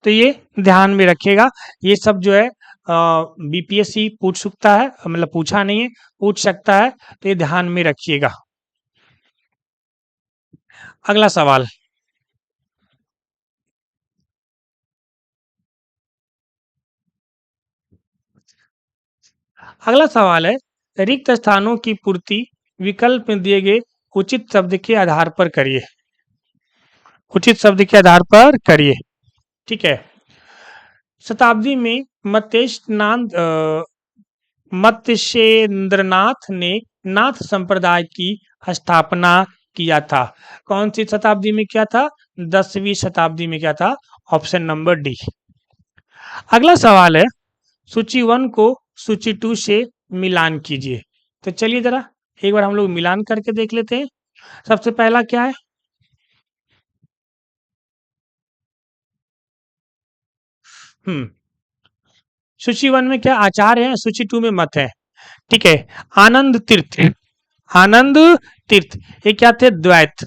तो ये ध्यान में रखिएगा। ये सब जो है बीपीएससी पूछ सकता है, मतलब पूछा नहीं है, पूछ सकता है, तो ये ध्यान में रखिएगा। अगला सवाल, अगला सवाल है, रिक्त स्थानों की पूर्ति विकल्प में दिए गए उचित शब्द के आधार पर करिए। उचित शब्द के आधार पर करिए। ठीक है, शताब्दी में मत्स्येंद्रनाथ ने नाथ संप्रदाय की स्थापना किया था। कौन सी शताब्दी में किया था? 10वीं शताब्दी में किया था, ऑप्शन नंबर डी। अगला सवाल है, सूची 1 को सूची 2 से मिलान कीजिए। तो चलिए जरा एक बार हम लोग मिलान करके देख लेते हैं। सबसे पहला क्या है? हम्म सूची 1 में क्या आचार्य है, सूची 2 में मत है। ठीक है, आनंद तीर्थ। आनंद तीर्थ ये क्या थे? द्वैत।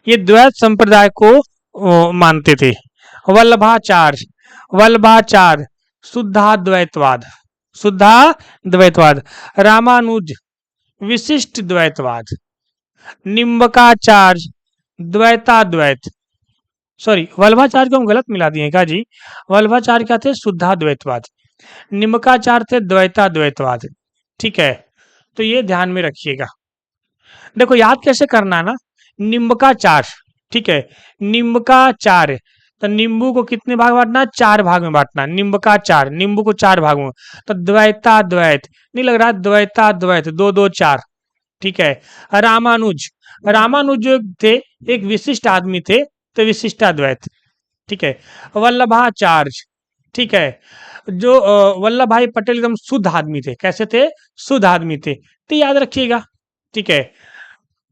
ये द्वैत संप्रदाय को मानते थे। वल्लभाचार्य, वल्लभाचार्य शुद्धाद्वैतवाद, शुद्धाद्वैतवाद। रामानुज विशिष्ट द्वैतवाद। निम्बकाचार्य द्वैताद्वैत। सॉरी, वल्लभाचार्य को हम गलत मिला दिए क्या जी? वल्लभाचार्य क्या थे? शुद्धाद्वैतवाद। निम्बकाचार्य थे द्वैताद्वैतवाद। ठीक है, तो ये ध्यान में रखिएगा। देखो याद कैसे करना है ना, निम्बकाचार्य। ठीक है, निम्बकाचार्य, तो नींबू को कितने भाग बांटना? 4 भाग में बांटना। निम्बकाचार्य, नींबू को 4 भाग में। तो द्वैताद्वैत नहीं लग रहा? द्वैताद्वैत, 2 2 4। ठीक है, रामानुज, रामानुज जो थे एक विशिष्ट आदमी थे, तो विशिष्टाद्वैत। ठीक है, वल्लभाचार्य। ठीक है, जो वल्लभ भाई पटेल एकदम शुद्ध आदमी थे। कैसे थे? शुद्ध आदमी थे, तो याद रखिएगा। ठीक है,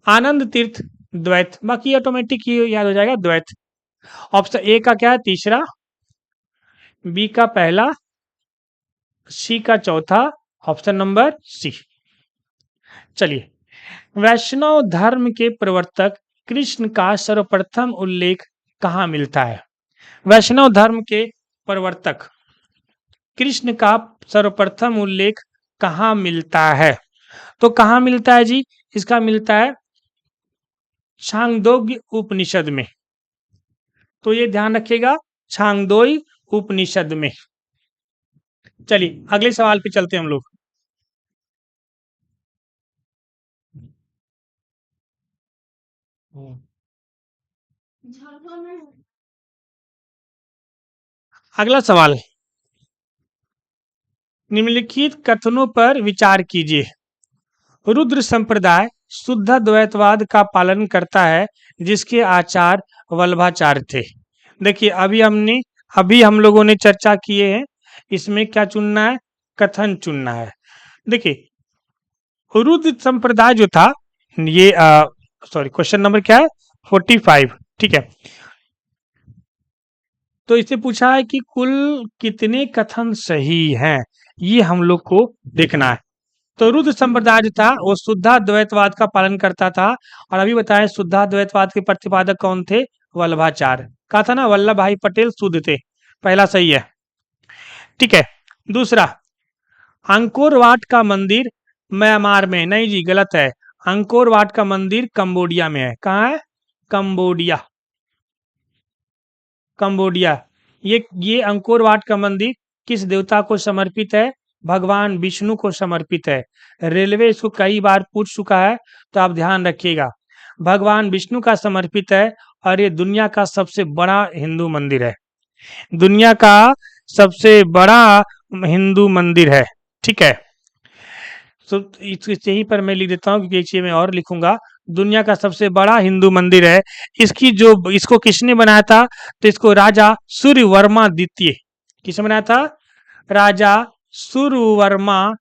आनंद तीर्थ द्वैत, बाकी ऑटोमेटिक ही याद हो जाएगा द्वैत। ऑप्शन ए का क्या है? तीसरा, बी का पहला, सी का चौथा, ऑप्शन नंबर सी। चलिए, वैष्णव धर्म के प्रवर्तक कृष्ण का सर्वप्रथम उल्लेख कहाँ मिलता है? वैष्णव धर्म के प्रवर्तक कृष्ण का सर्वप्रथम उल्लेख कहाँ मिलता है? तो कहाँ मिलता है जी? इसका मिलता है छांदोग्य उपनिषद में। तो ये ध्यान रखिएगा, छांदोई उपनिषद में। चलिए अगले सवाल पे चलते हैं हम लोग। अगला सवाल, निम्नलिखित कथनों पर विचार कीजिए। रुद्र संप्रदाय शुद्ध द्वैतवाद का पालन करता है, जिसके आचार्य वल्लभाचार्य थे। देखिए अभी हम लोगों ने चर्चा किए हैं, इसमें क्या चुनना है, कथन चुनना है। देखिए रुद्र संप्रदाय जो था ये सॉरी क्वेश्चन नंबर क्या है 45, ठीक है। तो इससे पूछा है कि कुल कितने कथन सही हैं, ये हम लोग को देखना है। तो रुद्र संप्रदाय जो था वो शुद्धाद्वैतवाद का पालन करता था, और अभी बताया शुद्धाद्वैतवाद के प्रतिपादक कौन थे, वल्लभाचार्य। कहा था ना वल्लभ भाई पटेल शुद्ध थे, पहला सही है, ठीक है। दूसरा, अंकोर वाट का मंदिर म्यांमार में, नहीं जी गलत है। अंकोर वाट का मंदिर कंबोडिया में है। कहाँ है, कंबोडिया, कंबोडिया। ये अंकोर वाट का मंदिर किस देवता को समर्पित है, भगवान विष्णु को समर्पित है। रेलवे इसको कई बार पूछ चुका है, तो आप ध्यान रखिएगा, भगवान विष्णु का समर्पित है, और ये दुनिया का सबसे बड़ा हिंदू मंदिर है, दुनिया का सबसे बड़ा हिंदू मंदिर है, ठीक है। तो इस यहीं पर मैं लिख देता हूँ, क्योंकि एक चीज मैं और लिखूंगा, दुनिया का सबसे बड़ा हिंदू मंदिर है। इसको किसने बनाया था, तो इसको राजा सूर्यवर्मा द्वितीय, किसने बनाया था, राजा सूर्यवर्मा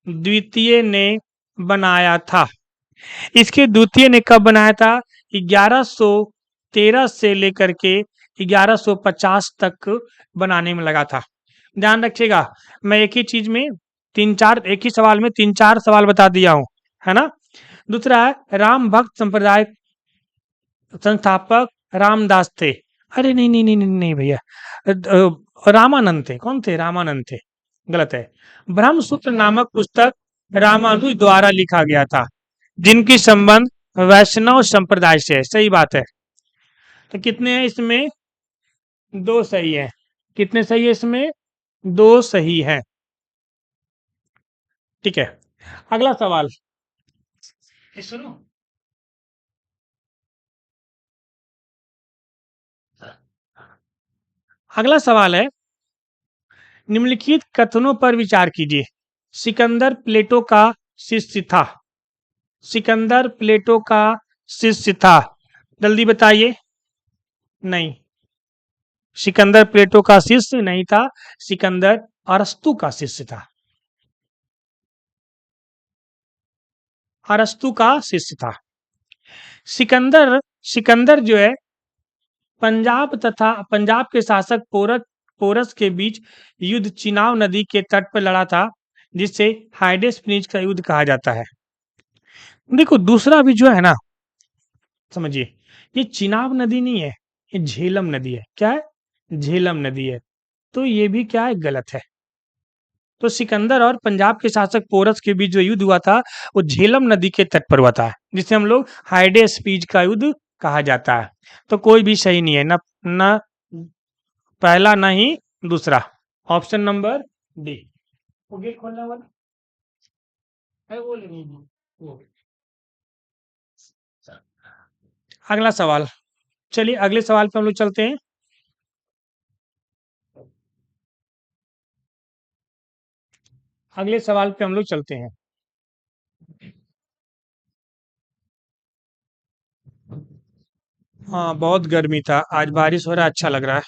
द्वितीय ने बनाया था। इसके द्वितीय ने कब बनाया था, 1113 से लेकर के 1150 तक बनाने में लगा था। ध्यान रखिएगा, मैं एक ही सवाल में तीन चार सवाल बता दिया हूं, है ना। दूसरा है राम भक्त संप्रदाय संस्थापक रामदास थे। अरे नहीं नहीं नहीं नहीं, नहीं भैया, रामानंद थे। कौन थे, रामानंद थे, गलत है। ब्रह्मसूत्र नामक पुस्तक रामानुज द्वारा लिखा गया था, जिनकी संबंध वैष्णव संप्रदाय से है। सही बात है। तो कितने हैं इसमें, दो सही है। कितने सही है इसमें, दो सही है, ठीक है। अगला सवाल, ये सुनो, अगला सवाल है, निम्नलिखित कथनों पर विचार कीजिए। सिकंदर प्लेटो का शिष्य था, सिकंदर प्लेटो का शिष्य था, जल्दी बताइए। नहीं, सिकंदर प्लेटो का शिष्य नहीं था, सिकंदर अरस्तु का शिष्य था, अरस्तु का शिष्य था। सिकंदर सिकंदर जो है पंजाब के शासक पोरस के बीच युद्ध चिनाब नदी के तट पर लड़ा था, जिसे हाइडेस्पिनिज का युद्ध कहा जाता है। देखो दूसरा भी जो है ना, समझिए, ये चिनाब नदी नहीं है, ये झेलम नदी है। क्या है, झेलम नदी है। तो ये भी क्या है, गलत है। तो सिकंदर और पंजाब के शासक पोरस के बीच जो युद्ध हुआ था, वो झेलम नदी के तट पर हुआ था, जिसे हम लोग हाइडेस्पिनिज का युद्ध कहा जाता है। तो कोई भी सही नहीं है, ना पहला ना ही दूसरा, ऑप्शन नंबर डी। गेट खोलने वाला है वो नहीं, वो। अगला सवाल, चलिए अगले सवाल पे हम लोग चलते हैं। अगले सवाल पे हम लोग चलते हैं। हाँ बहुत गर्मी था, आज बारिश हो रहा है, अच्छा लग रहा है।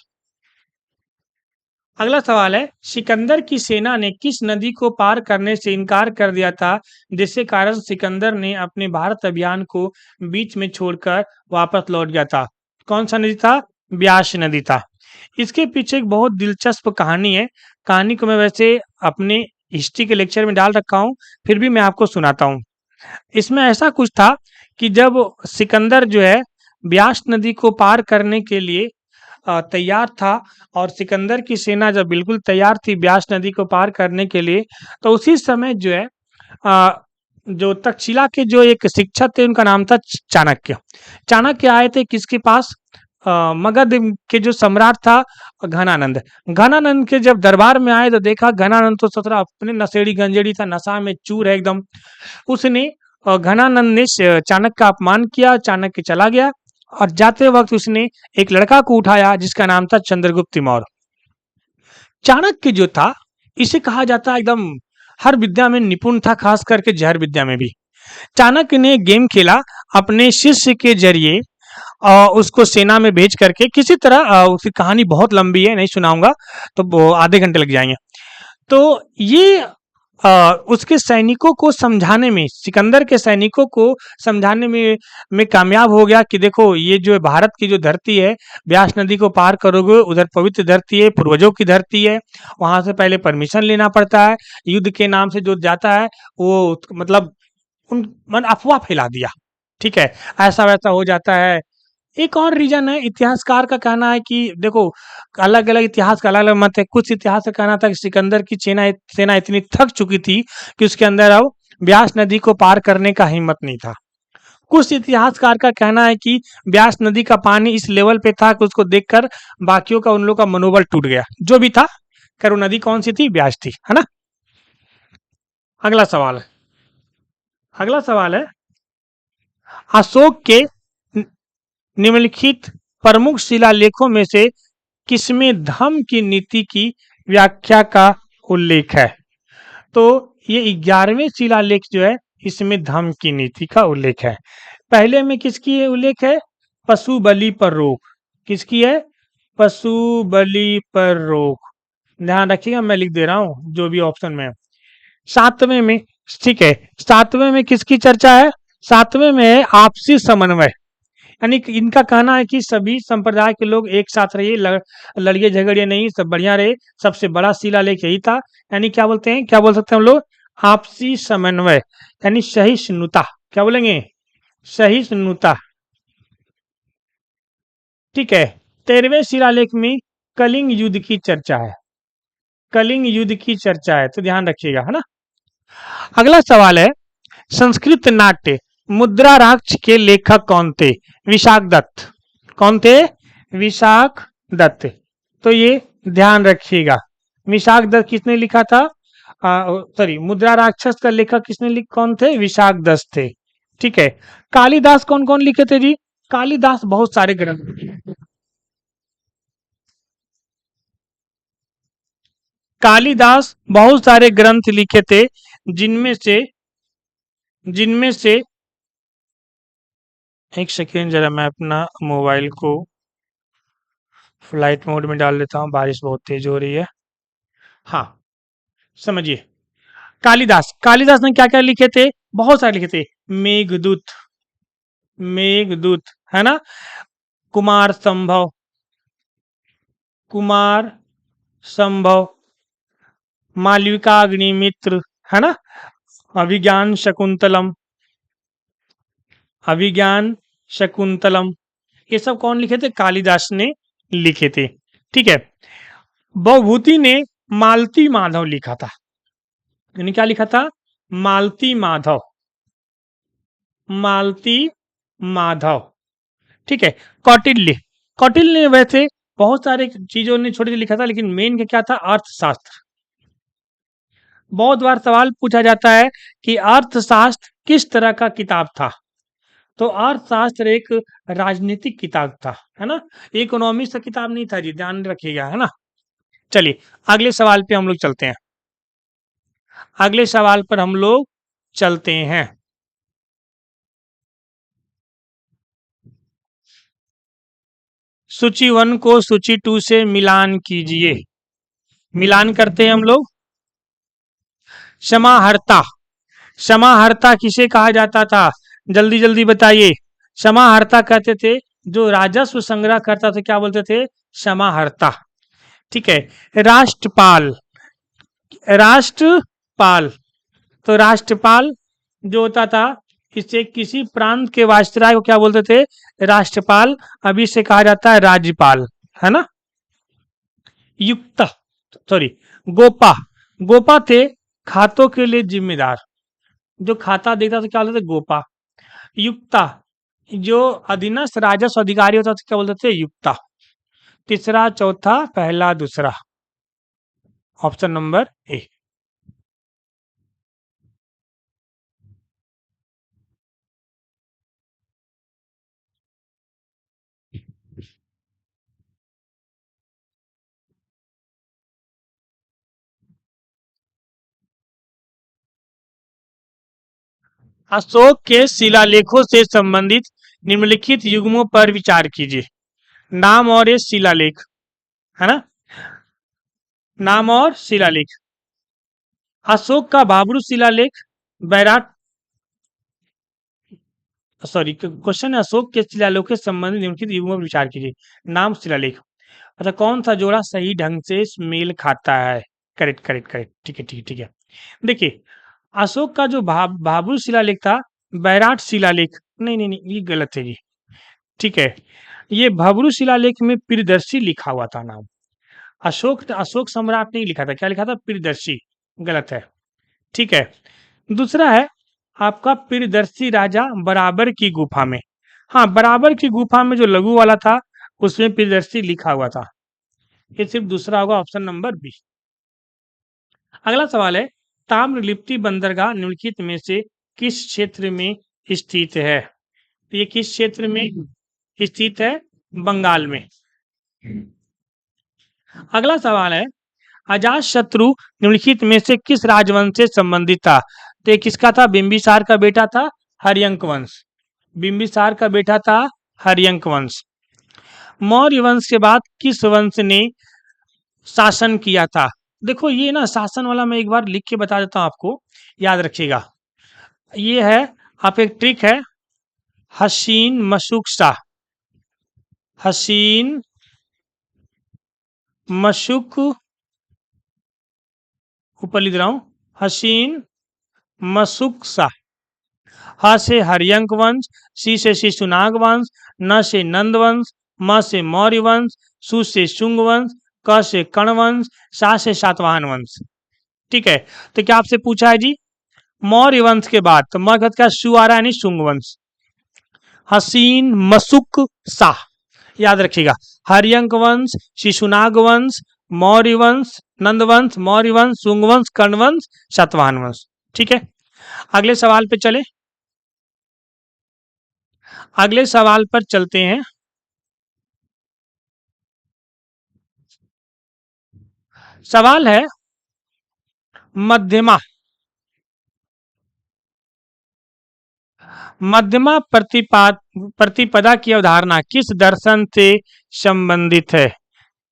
अगला सवाल है, सिकंदर की सेना ने किस नदी को पार करने से इनकार कर दिया था, जिसके कारण सिकंदर ने अपने भारत अभियान को बीच में छोड़कर वापस लौट गया था। कौन सा नदी था, ब्यास नदी था। इसके पीछे एक बहुत दिलचस्प कहानी है, कहानी को मैं वैसे अपने हिस्ट्री के लेक्चर में डाल रखा हूँ, फिर भी मैं आपको सुनाता हूँ। इसमें ऐसा कुछ था कि जब सिकंदर जो है ब्यास नदी को पार करने के लिए तैयार था, और सिकंदर की सेना जब बिल्कुल तैयार थी ब्यास नदी को पार करने के लिए, तो उसी समय जो है जो तक्षशिला के जो एक शिक्षक थे, उनका नाम था चाणक्य। चाणक्य आए थे किसके पास, मगध के जो सम्राट था घनानंद। घनानंद के जब दरबार में आए तो देखा घनानंद तो सतरा अपने नशेड़ी गंजेड़ी था, नशा में चूर है एकदम। उसने घनानंद ने चाणक्य का अपमान किया, चाणक्य चला गया, और जाते वक्त उसने एक लड़का को उठाया जिसका नाम था चंद्रगुप्त मौर्य। चाणक्य जो था, इसे कहा जाता है एकदम हर विद्या में निपुण था, खास करके जहर विद्या में भी। चाणक्य ने गेम खेला अपने शिष्य के जरिए, उसको सेना में भेज करके किसी तरह उसकी कहानी बहुत लंबी है, नहीं सुनाऊंगा, तो वो आधे घंटे लग जाएंगे। तो ये उसके सैनिकों को समझाने में, सिकंदर के सैनिकों को समझाने में कामयाब हो गया कि देखो ये जो भारत की जो धरती है, ब्यास नदी को पार करोगे उधर पवित्र धरती है, पूर्वजों की धरती है, वहां से पहले परमिशन लेना पड़ता है, युद्ध के नाम से जो जाता है वो मतलब उन मन अफवाह फैला दिया। ठीक है, ऐसा वैसा हो जाता है। एक और रीजन है, इतिहासकार का कहना है कि देखो अलग अलग इतिहास का अलग अलग मत है। कुछ इतिहास का कहना था कि सिकंदर की सेना सेना इतनी थक चुकी थी कि उसके अंदर अब ब्यास नदी को पार करने का हिम्मत नहीं था। कुछ इतिहासकार का कहना है कि ब्यास नदी का पानी इस लेवल पे था कि उसको देखकर बाकियों का, उन लोगों का मनोबल टूट गया। जो भी था, खैर वो नदी कौन सी थी? ब्यास थी, है ना। अगला सवाल है, अगला सवाल है, अशोक के निम्नलिखित प्रमुख शिलालेखों में से किसमें धम्म की नीति की व्याख्या का उल्लेख है? तो ये 11वें शिलालेख जो है, इसमें धम्म की नीति का उल्लेख है। पहले में किसकी ये उल्लेख है? पशु बलि पर रोक। किसकी है? पशु बलि पर रोक। ध्यान रखिएगा, मैं लिख दे रहा हूं जो भी ऑप्शन में है। सातवें में, ठीक है, सातवें में किसकी चर्चा है? सातवें में है आपसी समन्वय। यानी कि इनका कहना है कि सभी संप्रदाय के लोग एक साथ रहिए, लड़िए झगड़िए नहीं, सब बढ़िया रहे। सबसे बड़ा शिलालेख यही था। यानी क्या बोलते हैं, क्या बोल सकते हैं हम लोग? आपसी समन्वय, यानी सहिष्णुता। क्या बोलेंगे? सहिष्णुता। ठीक है। 13वें शिलालेख में कलिंग युद्ध की चर्चा है। कलिंग युद्ध की चर्चा है, तो ध्यान रखिएगा, है ना। अगला सवाल है, संस्कृत नाट्य मुद्राराक्ष के लेखक कौन थे? विशाख दत्त। कौन थे? विशाख दत्त। तो ये ध्यान रखिएगा, विशाख दत्त किसने लिखा था? सॉरी, मुद्रा राक्षस का लेखक किसने कौन थे? विशाख दत्त थे। ठीक है। कालिदास कौन कौन लिखे थे जी? कालिदास बहुत सारे ग्रंथ, कालिदास बहुत सारे ग्रंथ लिखे थे, जिनमें से एक सेकेंड, जरा मैं अपना मोबाइल को फ्लाइट मोड में डाल लेता हूँ, बारिश बहुत तेज हो रही है। हाँ, समझिए। कालिदास, कालिदास ने क्या क्या लिखे थे? बहुत सारे लिखे थे। मेघदूत, मेघदूत, है ना। कुमार संभव, कुमार संभव, मालविका अग्निमित्र, है ना। अभिज्ञान शकुंतलम, अभिज्ञान शकुंतलम, ये सब कौन लिखे थे? कालिदास ने लिखे थे। ठीक है। भवभूति ने मालती माधव लिखा था। यानी क्या लिखा था? मालती माधव, मालती माधव। ठीक है। कौटिल्य, कौटिल्य ने वैसे बहुत सारे चीजों ने छोटे लिखा था, लेकिन मेन क्या था? अर्थशास्त्र। बहुत बार सवाल पूछा जाता है कि अर्थशास्त्र किस तरह का किताब था? तो अर्थशास्त्र एक राजनीतिक किताब था, है ना। इकोनॉमिक्स का किताब नहीं था जी, ध्यान रखिएगा, है ना। चलिए अगले सवाल पे हम लोग चलते हैं, अगले सवाल पर हम लोग चलते हैं। सूची 1 को सूची 2 से मिलान कीजिए। मिलान करते हैं हम लोग। समाहर्ता, समाहर्ता किसे कहा जाता था? जल्दी जल्दी बताइए। समाहर्ता कहते थे जो राजस्व संग्रह करता था, क्या बोलते थे? समाहर्ता। ठीक है। राष्ट्रपाल, राष्ट्रपाल, तो राष्ट्रपाल जो होता था, इसे किसी प्रांत के वायसराय को क्या बोलते थे? राष्ट्रपाल। अभी से कहा जाता है राज्यपाल, है ना। युक्त, सॉरी, गोपा, गोपा थे खातों के लिए जिम्मेदार। जो खाता देखता था क्या बोलते थे? गोपा। युक्ता, जो अधीनस्थ राजस्व अधिकारी होता था, क्या बोलते थे? युक्ता। तीसरा, चौथा, पहला, दूसरा, ऑप्शन नंबर ए। अशोक के शिलालेखों से संबंधित निम्नलिखित युग्मों पर विचार कीजिए। नाम और ये शिलालेख है ना, नाम और शिलालेख। अशोक का भाब्रू शिलालेख, बैराट, सॉरी क्वेश्चन है अशोक के शिलालेख के संबंधित निम्नलिखित युग्मों पर विचार कीजिए। नाम, शिलालेख। अच्छा, कौन सा जोड़ा सही ढंग से मेल खाता है? करेक्ट करेक्ट करेक्ट, ठीक है ठीक है ठीक है। देखिए, अशोक का जो भाब्रू शिलालेख था, बैराट शिलालेख, नहीं नहीं नहीं, ये गलत है जी। ठीक है, ये भाब्रू शिलालेख में प्रियदर्शी लिखा हुआ था नाम। अशोक सम्राट नहीं लिखा था, क्या लिखा था? प्रियदर्शी। गलत है। ठीक है, दूसरा है आपका प्रियदर्शी राजा बराबर की गुफा में। हाँ, बराबर की गुफा में जो लघु वाला था उसमें प्रियदर्शी लिखा हुआ था। ये सिर्फ दूसरा होगा, ऑप्शन नंबर बी। अगला सवाल है, ताम्रलिप्ति बंदरगाह निम्नलिखित में से किस क्षेत्र में स्थित है? तो ये किस क्षेत्र में स्थित है? बंगाल में। अगला सवाल है, अजातशत्रु निम्नलिखित में से किस राजवंश से संबंधित था? तो ये किसका था? बिंबिसार का बेटा था, हर्यंक वंश। बिंबिसार का बेटा था हर्यंक वंश। मौर्य वंश के बाद किस वंश ने शासन किया था? देखो, ये ना शासन वाला मैं एक बार लिख के बता देता हूं आपको, याद रखिएगा। ये है, आप एक ट्रिक है, हसीन मशुक शाह। हसीन मशुक, ऊपर लिख रहा हूं, हसीन मशुक शाह। ह से हर्यंक वंश, सी से शिशुनाग वंश, न से नंद वंश, म से मौर्य वंश, सु से शुंग वंश, क से कर्ण वंश, सा से सातवाहन वंश। ठीक है, तो क्या आपसे पूछा है जी? मौर्य वंश के बाद, तो मौर्य का शु आ रहा है, नहीं शुंग वंश। हसीन मसुक शाह, याद रखिएगा। हर्यंक वंश, शिशुनाग वंश, मौर्य वंश, नंद वंश, मौर्य वंश, शुंग वंश, कर्ण वंश, सातवाहन वंश। ठीक है, अगले सवाल पे चले। अगले सवाल पर चलते हैं। सवाल है, मध्यमा मध्यमा प्रतिपदा की अवधारणा किस दर्शन से संबंधित है?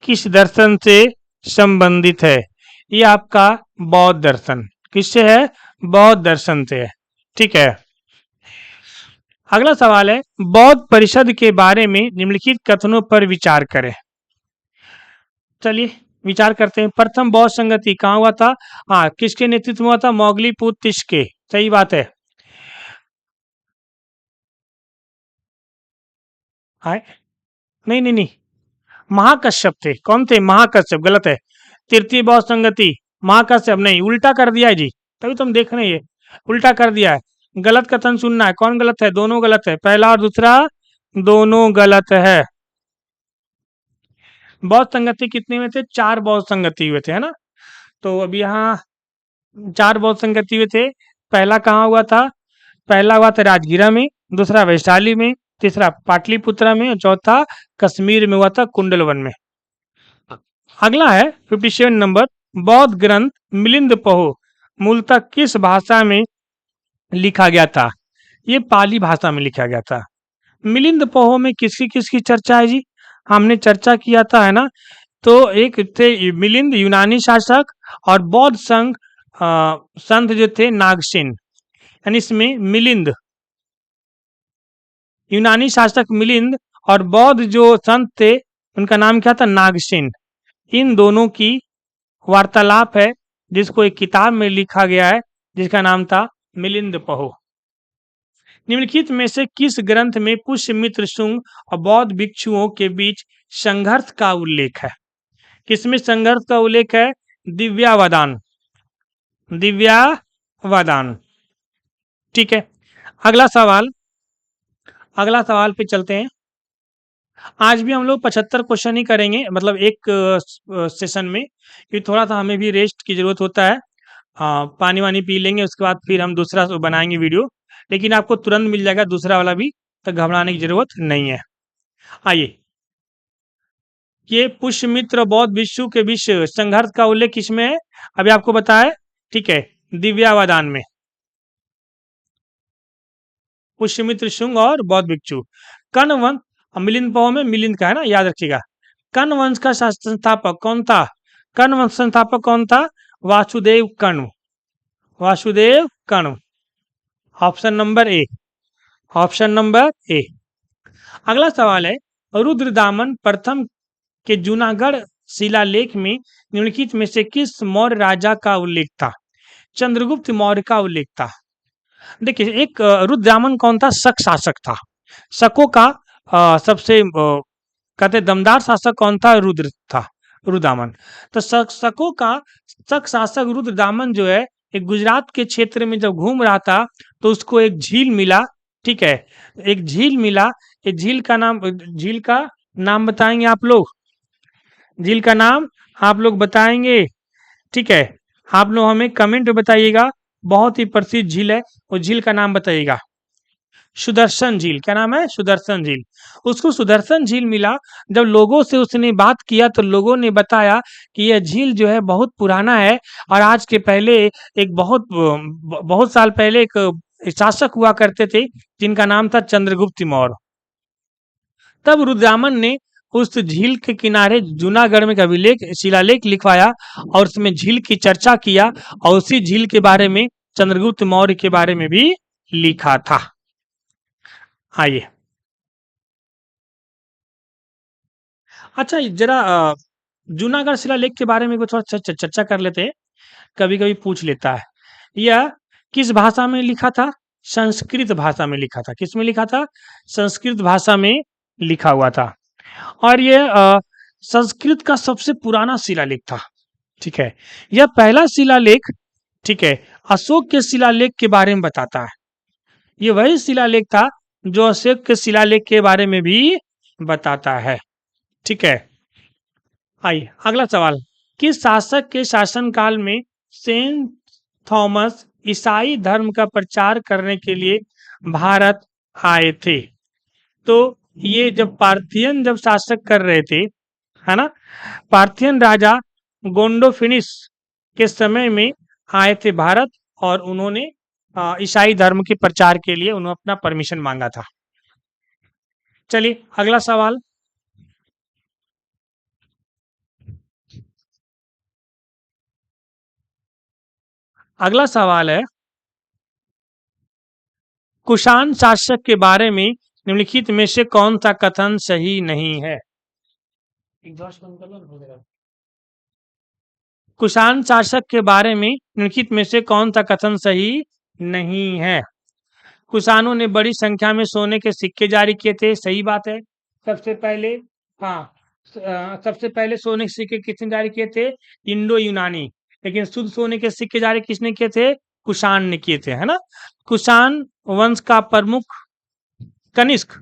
किस दर्शन से संबंधित है? ये आपका बौद्ध दर्शन। किससे है? बौद्ध दर्शन से है। ठीक है, अगला सवाल है, बौद्ध परिषद के बारे में निम्नलिखित कथनों पर विचार करें। चलिए विचार करते हैं। प्रथम बौद्ध संगति कहाँ हुआ था? हाँ, किसके नेतृत्व में हुआ था? मोगलीपुत्र तिष्के। सही बात है। हाय, नहीं नहीं नहीं, महाकश्यप थे। कौन थे? महाकश्यप। गलत है। तृतीय बौद्ध संगति महाकश्यप नहीं, उल्टा कर दिया है जी, तभी तुम देख रहे हैं, उल्टा कर दिया है। गलत कथन सुनना है। कौन गलत है? दोनों गलत है, पहला और दूसरा दोनों गलत है। बौद्ध संगति कितने हुए थे? 4 बौद्ध संगति हुए थे, है ना। तो अब यहाँ 4 बौद्ध संगति हुए थे। पहला कहाँ हुआ था? पहला हुआ था राजगीरा में, दूसरा वैशाली में, तीसरा पाटलिपुत्रा में और चौथा कश्मीर में हुआ था, कुंडलवन में। अगला है 57 नंबर, बौद्ध ग्रंथ मिलिंद पहो मूलतः किस भाषा में लिखा गया था? ये पाली भाषा में लिखा गया था। मिलिंद पहो में किसकी किसकी चर्चा है जी? हमने चर्चा किया था, है ना। तो एक थे मिलिंद यूनानी शासक, और बौद्ध संघ संत जो थे नागसेन। यानी इसमें मिलिंद यूनानी शासक मिलिंद और बौद्ध जो संत थे उनका नाम क्या था? नागसेन। इन दोनों की वार्तालाप है जिसको एक किताब में लिखा गया है जिसका नाम था मिलिंद पहो। निम्नलिखित में से किस ग्रंथ में पुष्यमित्र शुंग और बौद्ध भिक्षुओं के बीच संघर्ष का उल्लेख है? किसमें संघर्ष का उल्लेख है? दिव्यावदान। दिव्यावदान। ठीक है, अगला सवाल। अगला सवाल पे चलते हैं। आज भी हम लोग 75 क्वेश्चन ही करेंगे, मतलब एक सेशन में, क्योंकि थोड़ा सा हमें भी रेस्ट की जरूरत होता है। पानी वानी पी लेंगे, उसके बाद फिर हम दूसरा बनाएंगे वीडियो, लेकिन आपको तुरंत मिल जाएगा दूसरा वाला भी, तो घबराने की जरूरत नहीं है। आइए, ये पुष्यमित्र बौद्ध भिक्षु के बीच संघर्ष का उल्लेख किसमें है? अभी आपको बताया, ठीक है, दिव्यावदान में। पुष्यमित्र शुंग और बौद्ध भिक्षु। कर्ण वंश, मिलिंद पौ में मिलिंद का है ना, याद रखिएगा। कर्ण वंश का संस्थापक कौन था? कर्ण वंश संस्थापक कौन था? Vasudeva Karna. Vasudeva Karna. Option number A. Option number A. अगला सवाल है, रुद्रदामन प्रथम के जूनागढ़ शिलालेख में निम्नलिखित में से किस मौर्य राजा का उल्लेख था? चंद्रगुप्त मौर्य का उल्लेख था। देखिए, एक रुद्रदामन कौन था? शक शासक था। शकों का सबसे कहते दमदार शासक कौन था? रुद्र था, रुद्रदामन। तो शकों का शक शासक रुद्रदामन जो है, एक गुजरात के क्षेत्र में जब घूम रहा था तो उसको एक झील मिला। ठीक है, एक झील मिला। एक झील का नाम बताएंगे आप लोग? झील का नाम आप लोग बताएंगे? ठीक है, आप लोग हमें कमेंट में बताइएगा। बहुत ही प्रसिद्ध झील है, उस झील का नाम बताइएगा। सुदर्शन झील। क्या नाम है? सुदर्शन झील। उसको सुदर्शन झील मिला। जब लोगों से उसने बात किया तो लोगों ने बताया कि यह झील जो है बहुत पुराना है, और आज के पहले एक बहुत साल पहले एक शासक हुआ करते थे जिनका नाम था चंद्रगुप्त मौर्य। तब रुद्रदामन ने उस झील के किनारे जूनागढ़ में अभिलेख शिलालेख लिखवाया और उसमें झील की चर्चा किया, और उसी झील के बारे में चंद्रगुप्त मौर्य के बारे में भी लिखा था। आइए, अच्छा जरा जूनागढ़ शिलालेख के बारे में कुछ थोड़ा चर्चा कर लेते हैं। कभी कभी पूछ लेता है, यह किस भाषा में लिखा था? संस्कृत भाषा में लिखा था। किस में लिखा था? संस्कृत भाषा में लिखा हुआ था। और ये संस्कृत का सबसे पुराना शिलालेख था। ठीक है, यह पहला शिलालेख, ठीक है, अशोक के शिलालेख के बारे में बताता है। ये वही शिलालेख था जो अशोक के शिलालेख के बारे में भी बताता है। ठीक है, आइए अगला सवाल, किस शासक के शासनकाल में सेंट थॉमस ईसाई धर्म का प्रचार करने के लिए भारत आए थे? तो ये जब पार्थियन जब शासक कर रहे थे, है ना, पार्थियन राजा गोंडोफिनिस के समय में आए थे भारत, और उन्होंने ईसाई धर्म के प्रचार के लिए उन्होंने अपना परमिशन मांगा था। चलिए अगला सवाल, अगला सवाल है, कुषाण शासक के बारे में निम्नलिखित में से कौन सा कथन सही नहीं है? कुषाण शासक के बारे में निम्नलिखित में से कौन सा कथन सही नहीं है? कुषाणों ने बड़ी संख्या में सोने के सिक्के जारी किए थे, सही बात है। सबसे पहले, हाँ, सबसे पहले सोने के सिक्के किसने जारी किए थे? इंडो यूनानी। लेकिन शुद्ध सोने के सिक्के जारी किसने किए थे? कुषाण ने किए थे, है ना। कुषाण वंश का प्रमुख कनिष्क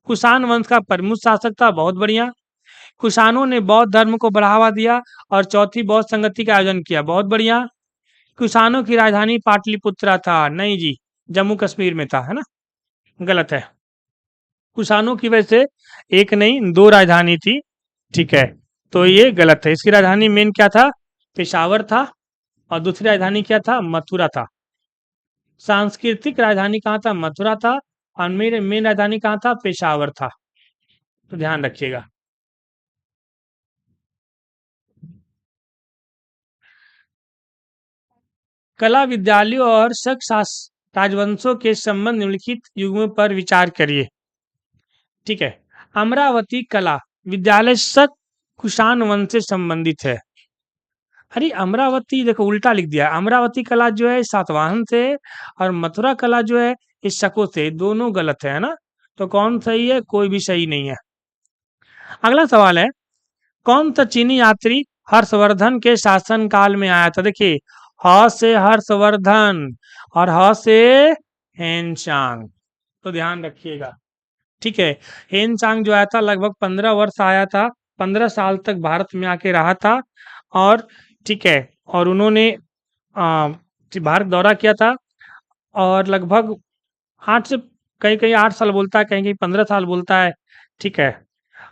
कुषाण वंश का प्रमुख शासक था। बहुत बढ़िया। कुषाणों ने बौद्ध धर्म को बढ़ावा दिया और चौथी बौद्ध संगति का आयोजन किया। बहुत बढ़िया। कुषाणों की राजधानी पाटलिपुत्रा था। नहीं जी, जम्मू कश्मीर में था, है ना, गलत है। कुषाणों की वजह से एक नहीं दो राजधानी थी। ठीक है, तो ये गलत है। इसकी राजधानी मेन क्या था? पेशावर था, और दूसरी राजधानी क्या था? मथुरा था। सांस्कृतिक राजधानी कहाँ था? मथुरा था, और मेन मेन राजधानी कहाँ था? पेशावर था। तो ध्यान रखिएगा। कला विद्यालयों और शक राजवंशों के संबंध निम्नलिखित युगों पर विचार करिए। ठीक है, अमरावती कला विद्यालय शक कुषाण वंश से संबंधित है। अरे अमरावती देखो उल्टा लिख दिया। अमरावती कला जो है सातवाहन से, और मथुरा कला जो है इस शकों से। दोनों गलत है ना, तो कौन सही है? कोई भी सही नहीं है। अगला सवाल है, कौन सा चीनी यात्री हर्षवर्धन के शासन काल में आया था? देखिए, ह से हर्षवर्धन और ह से हेनचांग, तो ध्यान रखिएगा। ठीक है, हेनचांग जो आया था लगभग 15 वर्ष आया था, 15 साल तक भारत में आके रहा था। और ठीक है, और उन्होंने भारत दौरा किया था, और लगभग 8 से कहीं कहीं 8 साल बोलता है, कहीं कहीं 15 साल बोलता है। ठीक है,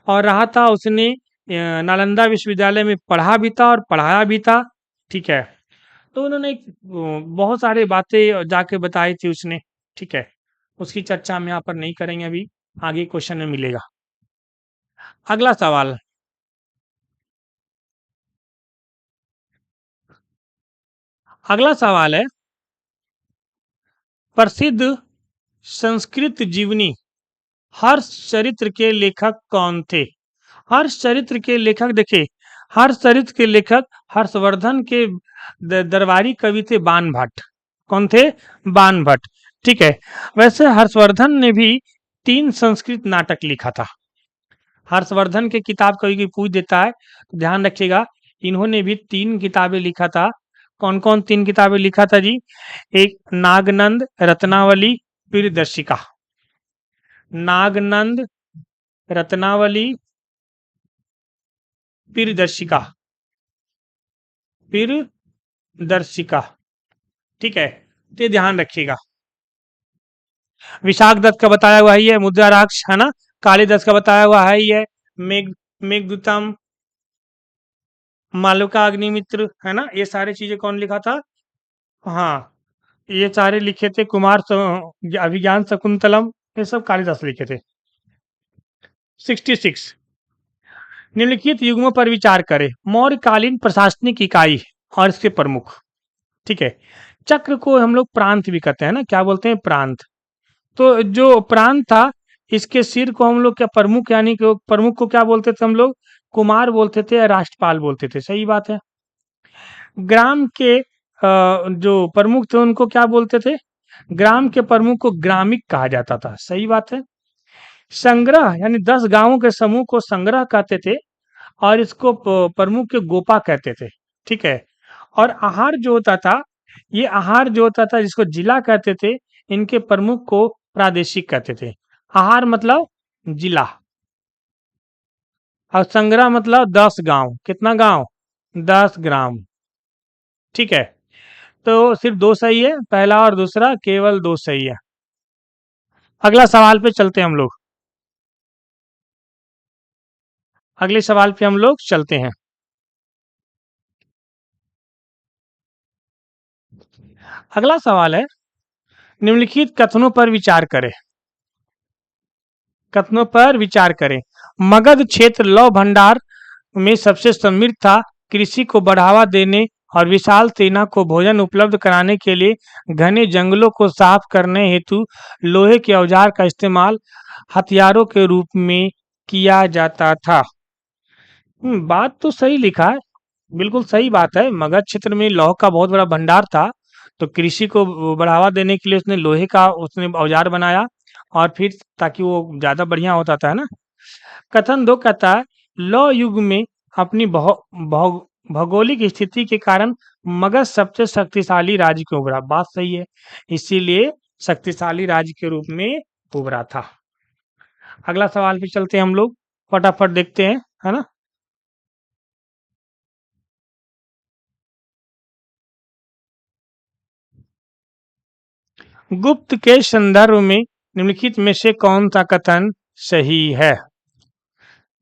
और रहा था उसने नालंदा विश्वविद्यालय में पढ़ा भी था और पढ़ाया भी था। ठीक है, तो उन्होंने बहुत सारी बातें जाके बताई थी उसने। ठीक है, उसकी चर्चा हम यहाँ पर नहीं करेंगे अभी, आगे क्वेश्चन में मिलेगा। अगला सवाल, अगला सवाल है, प्रसिद्ध संस्कृत जीवनी हर्षचरित्र के लेखक कौन थे? हर्षचरित्र के लेखक देखिए, हर्षचरित्र के लेखक हर्षवर्धन के दरबारी कवि थे बाण भट्ट। कौन थे? बाण भट्ट। ठीक है। वैसे हर्षवर्धन ने भी 3 संस्कृत नाटक लिखा था। हर्षवर्धन के किताब कभी कोई पूछ देता है तो ध्यान रखिएगा, इन्होंने भी 3 किताबें लिखा था। कौन कौन 3 किताबें लिखा था जी? एक नागनंद रत्नावली प्रियदर्शिका, नागनंद रत्नावली प्रियदर्शिका, प्रियदर्शिका। ठीक है, तो ये ध्यान रखिएगा। विशाख दत्त का बताया हुआ ही है, मुद्राराक्ष है ना, कालिदास का बताया हुआ है ही है, मेघ मेघदूतम, मालविका अग्निमित्र है ना, ये सारी चीजें कौन लिखा था? हाँ, ये सारे लिखे थे अभिज्ञान शकुंतलम, ये सब कालिदास लिखे थे। 66 निम्नलिखित युग्मों पर विचार करें। मौर्यकालीन प्रशासनिक इकाई और इसके प्रमुख। ठीक है, चक्र को हम लोग प्रांत भी कहते हैं ना, क्या बोलते हैं? प्रांत। तो जो प्रांत था, इसके सिर को हम लोग क्या प्रमुख, यानी कि प्रमुख को क्या बोलते थे हम लोग? कुमार बोलते थे या राष्ट्रपाल बोलते थे। सही बात है। ग्राम के जो प्रमुख थे उनको क्या बोलते थे? ग्राम के प्रमुख को ग्रामिक कहा जाता था। सही बात है। संग्रह यानी 10 गांवों के समूह को संग्रह कहते थे और इसको प्रमुख के गोपा कहते थे। ठीक है। और आहार जो होता था, ये आहार जो होता था जिसको जिला कहते थे, इनके प्रमुख को प्रादेशिक कहते थे। आहार मतलब जिला, और संग्रह मतलब 10 गांव। कितना गांव? 10 ग्राम। ठीक है, तो सिर्फ 2 सही है, पहला और दूसरा, केवल 2 सही है। अगला सवाल पे चलते हैं हम लोग, अगले सवाल पे हम लोग चलते हैं। अगला सवाल है, निम्नलिखित कथनों पर विचार करें। कथनों पर विचार करें। मगध क्षेत्र लौह भंडार में सबसे समृद्ध था। कृषि को बढ़ावा देने और विशाल सेना को भोजन उपलब्ध कराने के लिए घने जंगलों को साफ करने हेतु लोहे के औजार का इस्तेमाल हथियारों के रूप में किया जाता था। बात तो सही लिखा है, बिल्कुल सही बात है। मगध क्षेत्र में लौह का बहुत बड़ा भंडार था, तो कृषि को बढ़ावा देने के लिए उसने लोहे का उसने औजार बनाया, और फिर ताकि वो ज्यादा बढ़िया होता था, है ना। कथन 2 कहता है, लौह युग में अपनी भौगोलिक स्थिति के कारण मगध सबसे शक्तिशाली राज्य क्यों उभरा? बात सही है, इसीलिए शक्तिशाली राज्य के रूप में उभरा था। अगला सवाल पे चलते हैं हम लोग, फटाफट देखते हैं, है ना। गुप्त के संदर्भ में निम्नलिखित में से कौन सा कथन सही है?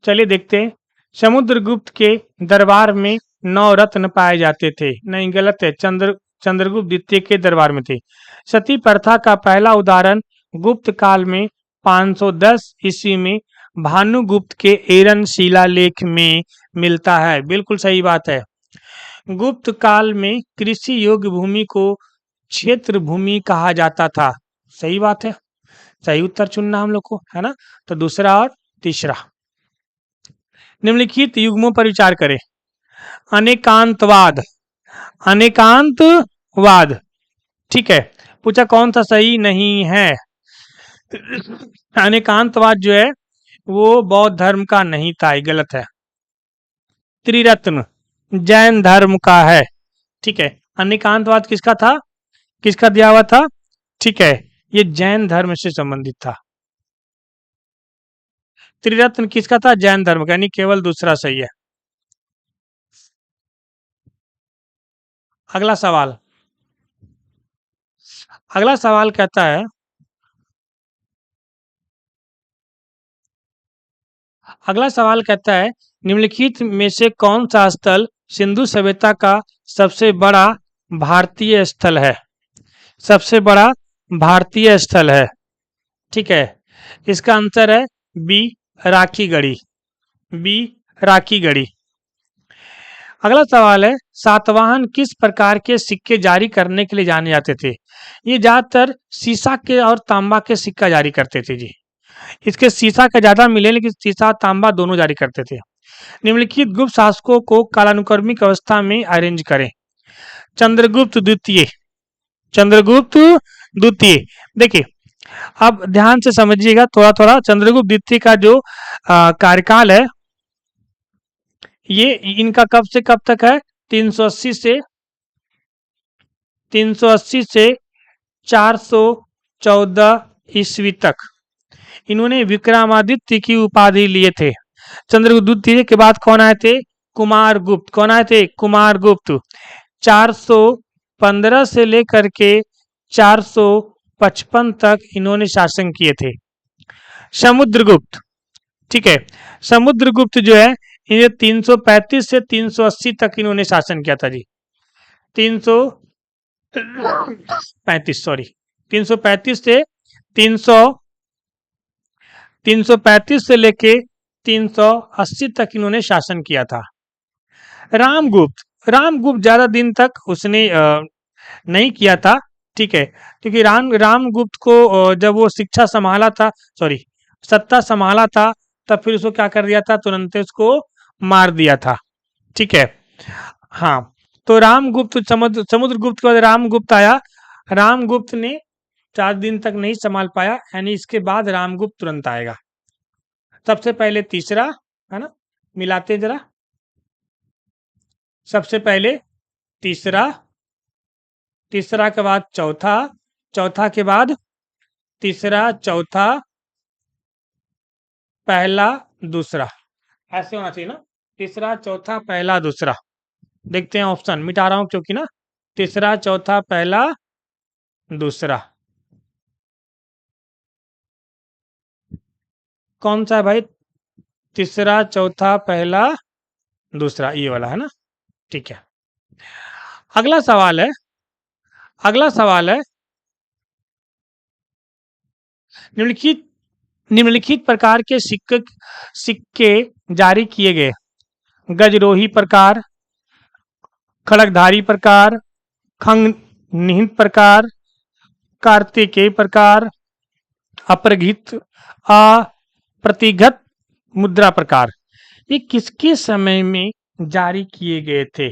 चलिए देखते हैं। समुद्रगुप्त के दरबार में 9 रत्न पाए जाते थे। नहीं, गलत है, चंद्रगुप्त द्वितीय के दरबार में थे। सती प्रथा का पहला उदाहरण गुप्त काल में 510 ईस्वी में भानुगुप्त के एरन शिलालेख में मिलता है। बिल्कुल सही बात है। गुप्त काल में कृषि योग्य भूमि को क्षेत्र भूमि कहा जाता था। सही बात है, सही उत्तर चुनना हम लोग को, है ना। तो दूसरा और तीसरा। निम्नलिखित युग्मों पर विचार करें। अनेकांतवाद, अनेकांतवाद। ठीक है, पूछा कौन सा सही नहीं है। अनेकांतवाद जो है वो बौद्ध धर्म का नहीं था, ये गलत है। त्रिरत्न जैन धर्म का है। ठीक है, अनेकांतवाद किसका था? किसका दिया हुआ था? ठीक है, ये जैन धर्म से संबंधित था। त्रिरत्न किसका था? जैन धर्म का, यानी केवल दूसरा सही है। अगला सवाल, अगला सवाल कहता है, अगला सवाल कहता है, निम्नलिखित में से कौन सा स्थल सिंधु सभ्यता का सबसे बड़ा भारतीय स्थल है? सबसे बड़ा भारतीय स्थल है। ठीक है, इसका आंसर है बी, राखी गढ़ी। बी, राखी गढ़ी। अगला सवाल है, सातवाहन किस प्रकार के सिक्के जारी करने के लिए जाने जाते थे? ये ज्यादातर सीसा के और तांबा के सिक्का जारी करते थे जी। इसके सीसा का ज्यादा मिले, लेकिन सीसा तांबा दोनों जारी करते थे। निम्नलिखित गुप्त शासकों को कालानुक्रमिक अवस्था में अरेंज करें। चंद्रगुप्त द्वितीय। चंद्रगुप्त द्वितीय। देखिए, अब ध्यान से समझिएगा थोड़ा थोड़ा। चंद्रगुप्त द्वितीय का जो कार्यकाल है, ये इनका कब से कब तक है? 380 से 414 ईस्वी तक इन्होंने विक्रमादित्य की उपाधि लिए थे। चंद्रगुप्त द्वितीय के बाद कौन आए थे? कुमारगुप्त। कौन आए थे? कुमारगुप्त। 415 से लेकर के 455 तक इन्होंने शासन किए थे। समुद्रगुप्त, ठीक है, समुद्रगुप्त जो है, ये 335 से 380 तक इन्होंने शासन किया था जी। 335 सॉरी 335 से 335 से लेके 380 तक इन्होंने शासन किया था। रामगुप्त ज्यादा दिन तक उसने नहीं किया था, ठीक है, क्योंकि रामगुप्त को जब वो शिक्षा संभाला था, सॉरी सत्ता संभाला था, तब फिर उसको क्या कर दिया था? तुरंत उसको मार दिया था, ठीक है। हाँ, तो रामगुप्त समुद्रगुप्त के बाद रामगुप्त आया। रामगुप्त ने 4 दिन तक नहीं संभाल पाया, यानी इसके बाद रामगुप्त तुरंत आएगा। सबसे पहले तीसरा, है ना, मिलाते जरा। सबसे पहले तीसरा, तीसरा के बाद चौथा, चौथा के बाद तीसरा, चौथा, पहला, दूसरा, ऐसे होना चाहिए ना। तीसरा, चौथा, पहला, दूसरा। देखते हैं ऑप्शन, मिटा रहा हूं क्योंकि ना, तीसरा, चौथा, पहला, दूसरा, कौन सा है भाई? तीसरा, चौथा, पहला, दूसरा, ये वाला है ना, ठीक है। अगला सवाल है, अगला सवाल है, निम्नलिखित निम्नलिखित प्रकार के सिक्के जारी किए गए। गजरोही प्रकार, खड़गधारी प्रकार, खंग निहित प्रकार, कार्तिकेय प्रकार, अपरघित, अप्रतिघत मुद्रा प्रकार। ये किसके समय में जारी किए गए थे?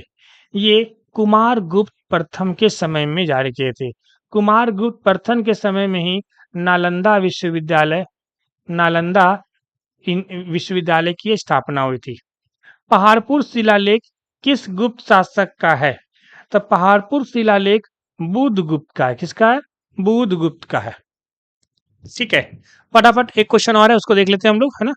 ये कुमारगुप्त प्रथम के समय में जारी किए थे। कुमारगुप्त प्रथम के समय में ही नालंदा विश्वविद्यालय, नालंदा विश्वविद्यालय की स्थापना हुई थी। पहाड़पुर शिलालेख किस गुप्त शासक का है? तो पहाड़पुर शिलालेख बुधगुप्त का है। किसका है? बुधगुप्त का है, ठीक है। फटाफट एक क्वेश्चन और है, उसको देख लेते हैं हम लोग, है ना।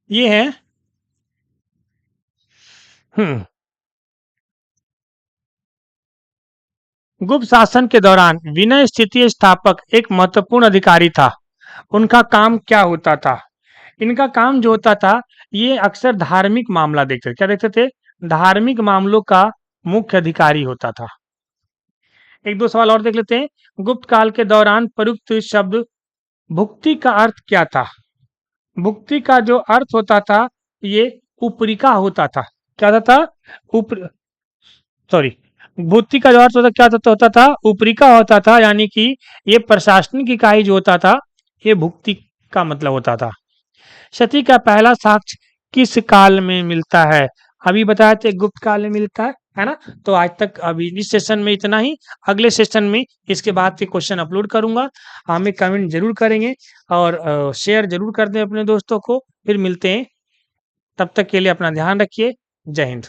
ये है, गुप्त शासन के दौरान विनय स्थिति स्थापक एक महत्वपूर्ण अधिकारी था। उनका काम क्या होता था? इनका काम जो होता था, ये अक्सर धार्मिक मामला देखते थे। क्या देखते थे? धार्मिक मामलों का मुख्य अधिकारी होता था। एक दो सवाल और देख लेते हैं। गुप्त काल के दौरान प्रयुक्त शब्द भुक्ति का अर्थ क्या था? भुक्ति का जो अर्थ होता था, ये उपरिका होता था। क्या होता था? उप सॉरी भुक्ति का जो अर्थ होता था, उपरिका होता था, यानी कि ये प्रशासनिक इकाई जो होता था, ये भुक्ति का मतलब होता था। सती का पहला साक्ष्य किस काल में मिलता है? अभी बताया थे गुप्त काल में मिलता है ना। तो आज तक अभी इस सेशन में इतना ही। अगले सेशन में इसके बाद के क्वेश्चन अपलोड करूंगा। हमें कमेंट जरूर करेंगे और शेयर जरूर कर दें अपने दोस्तों को। फिर मिलते हैं, तब तक के लिए अपना ध्यान रखिए। जय हिंद।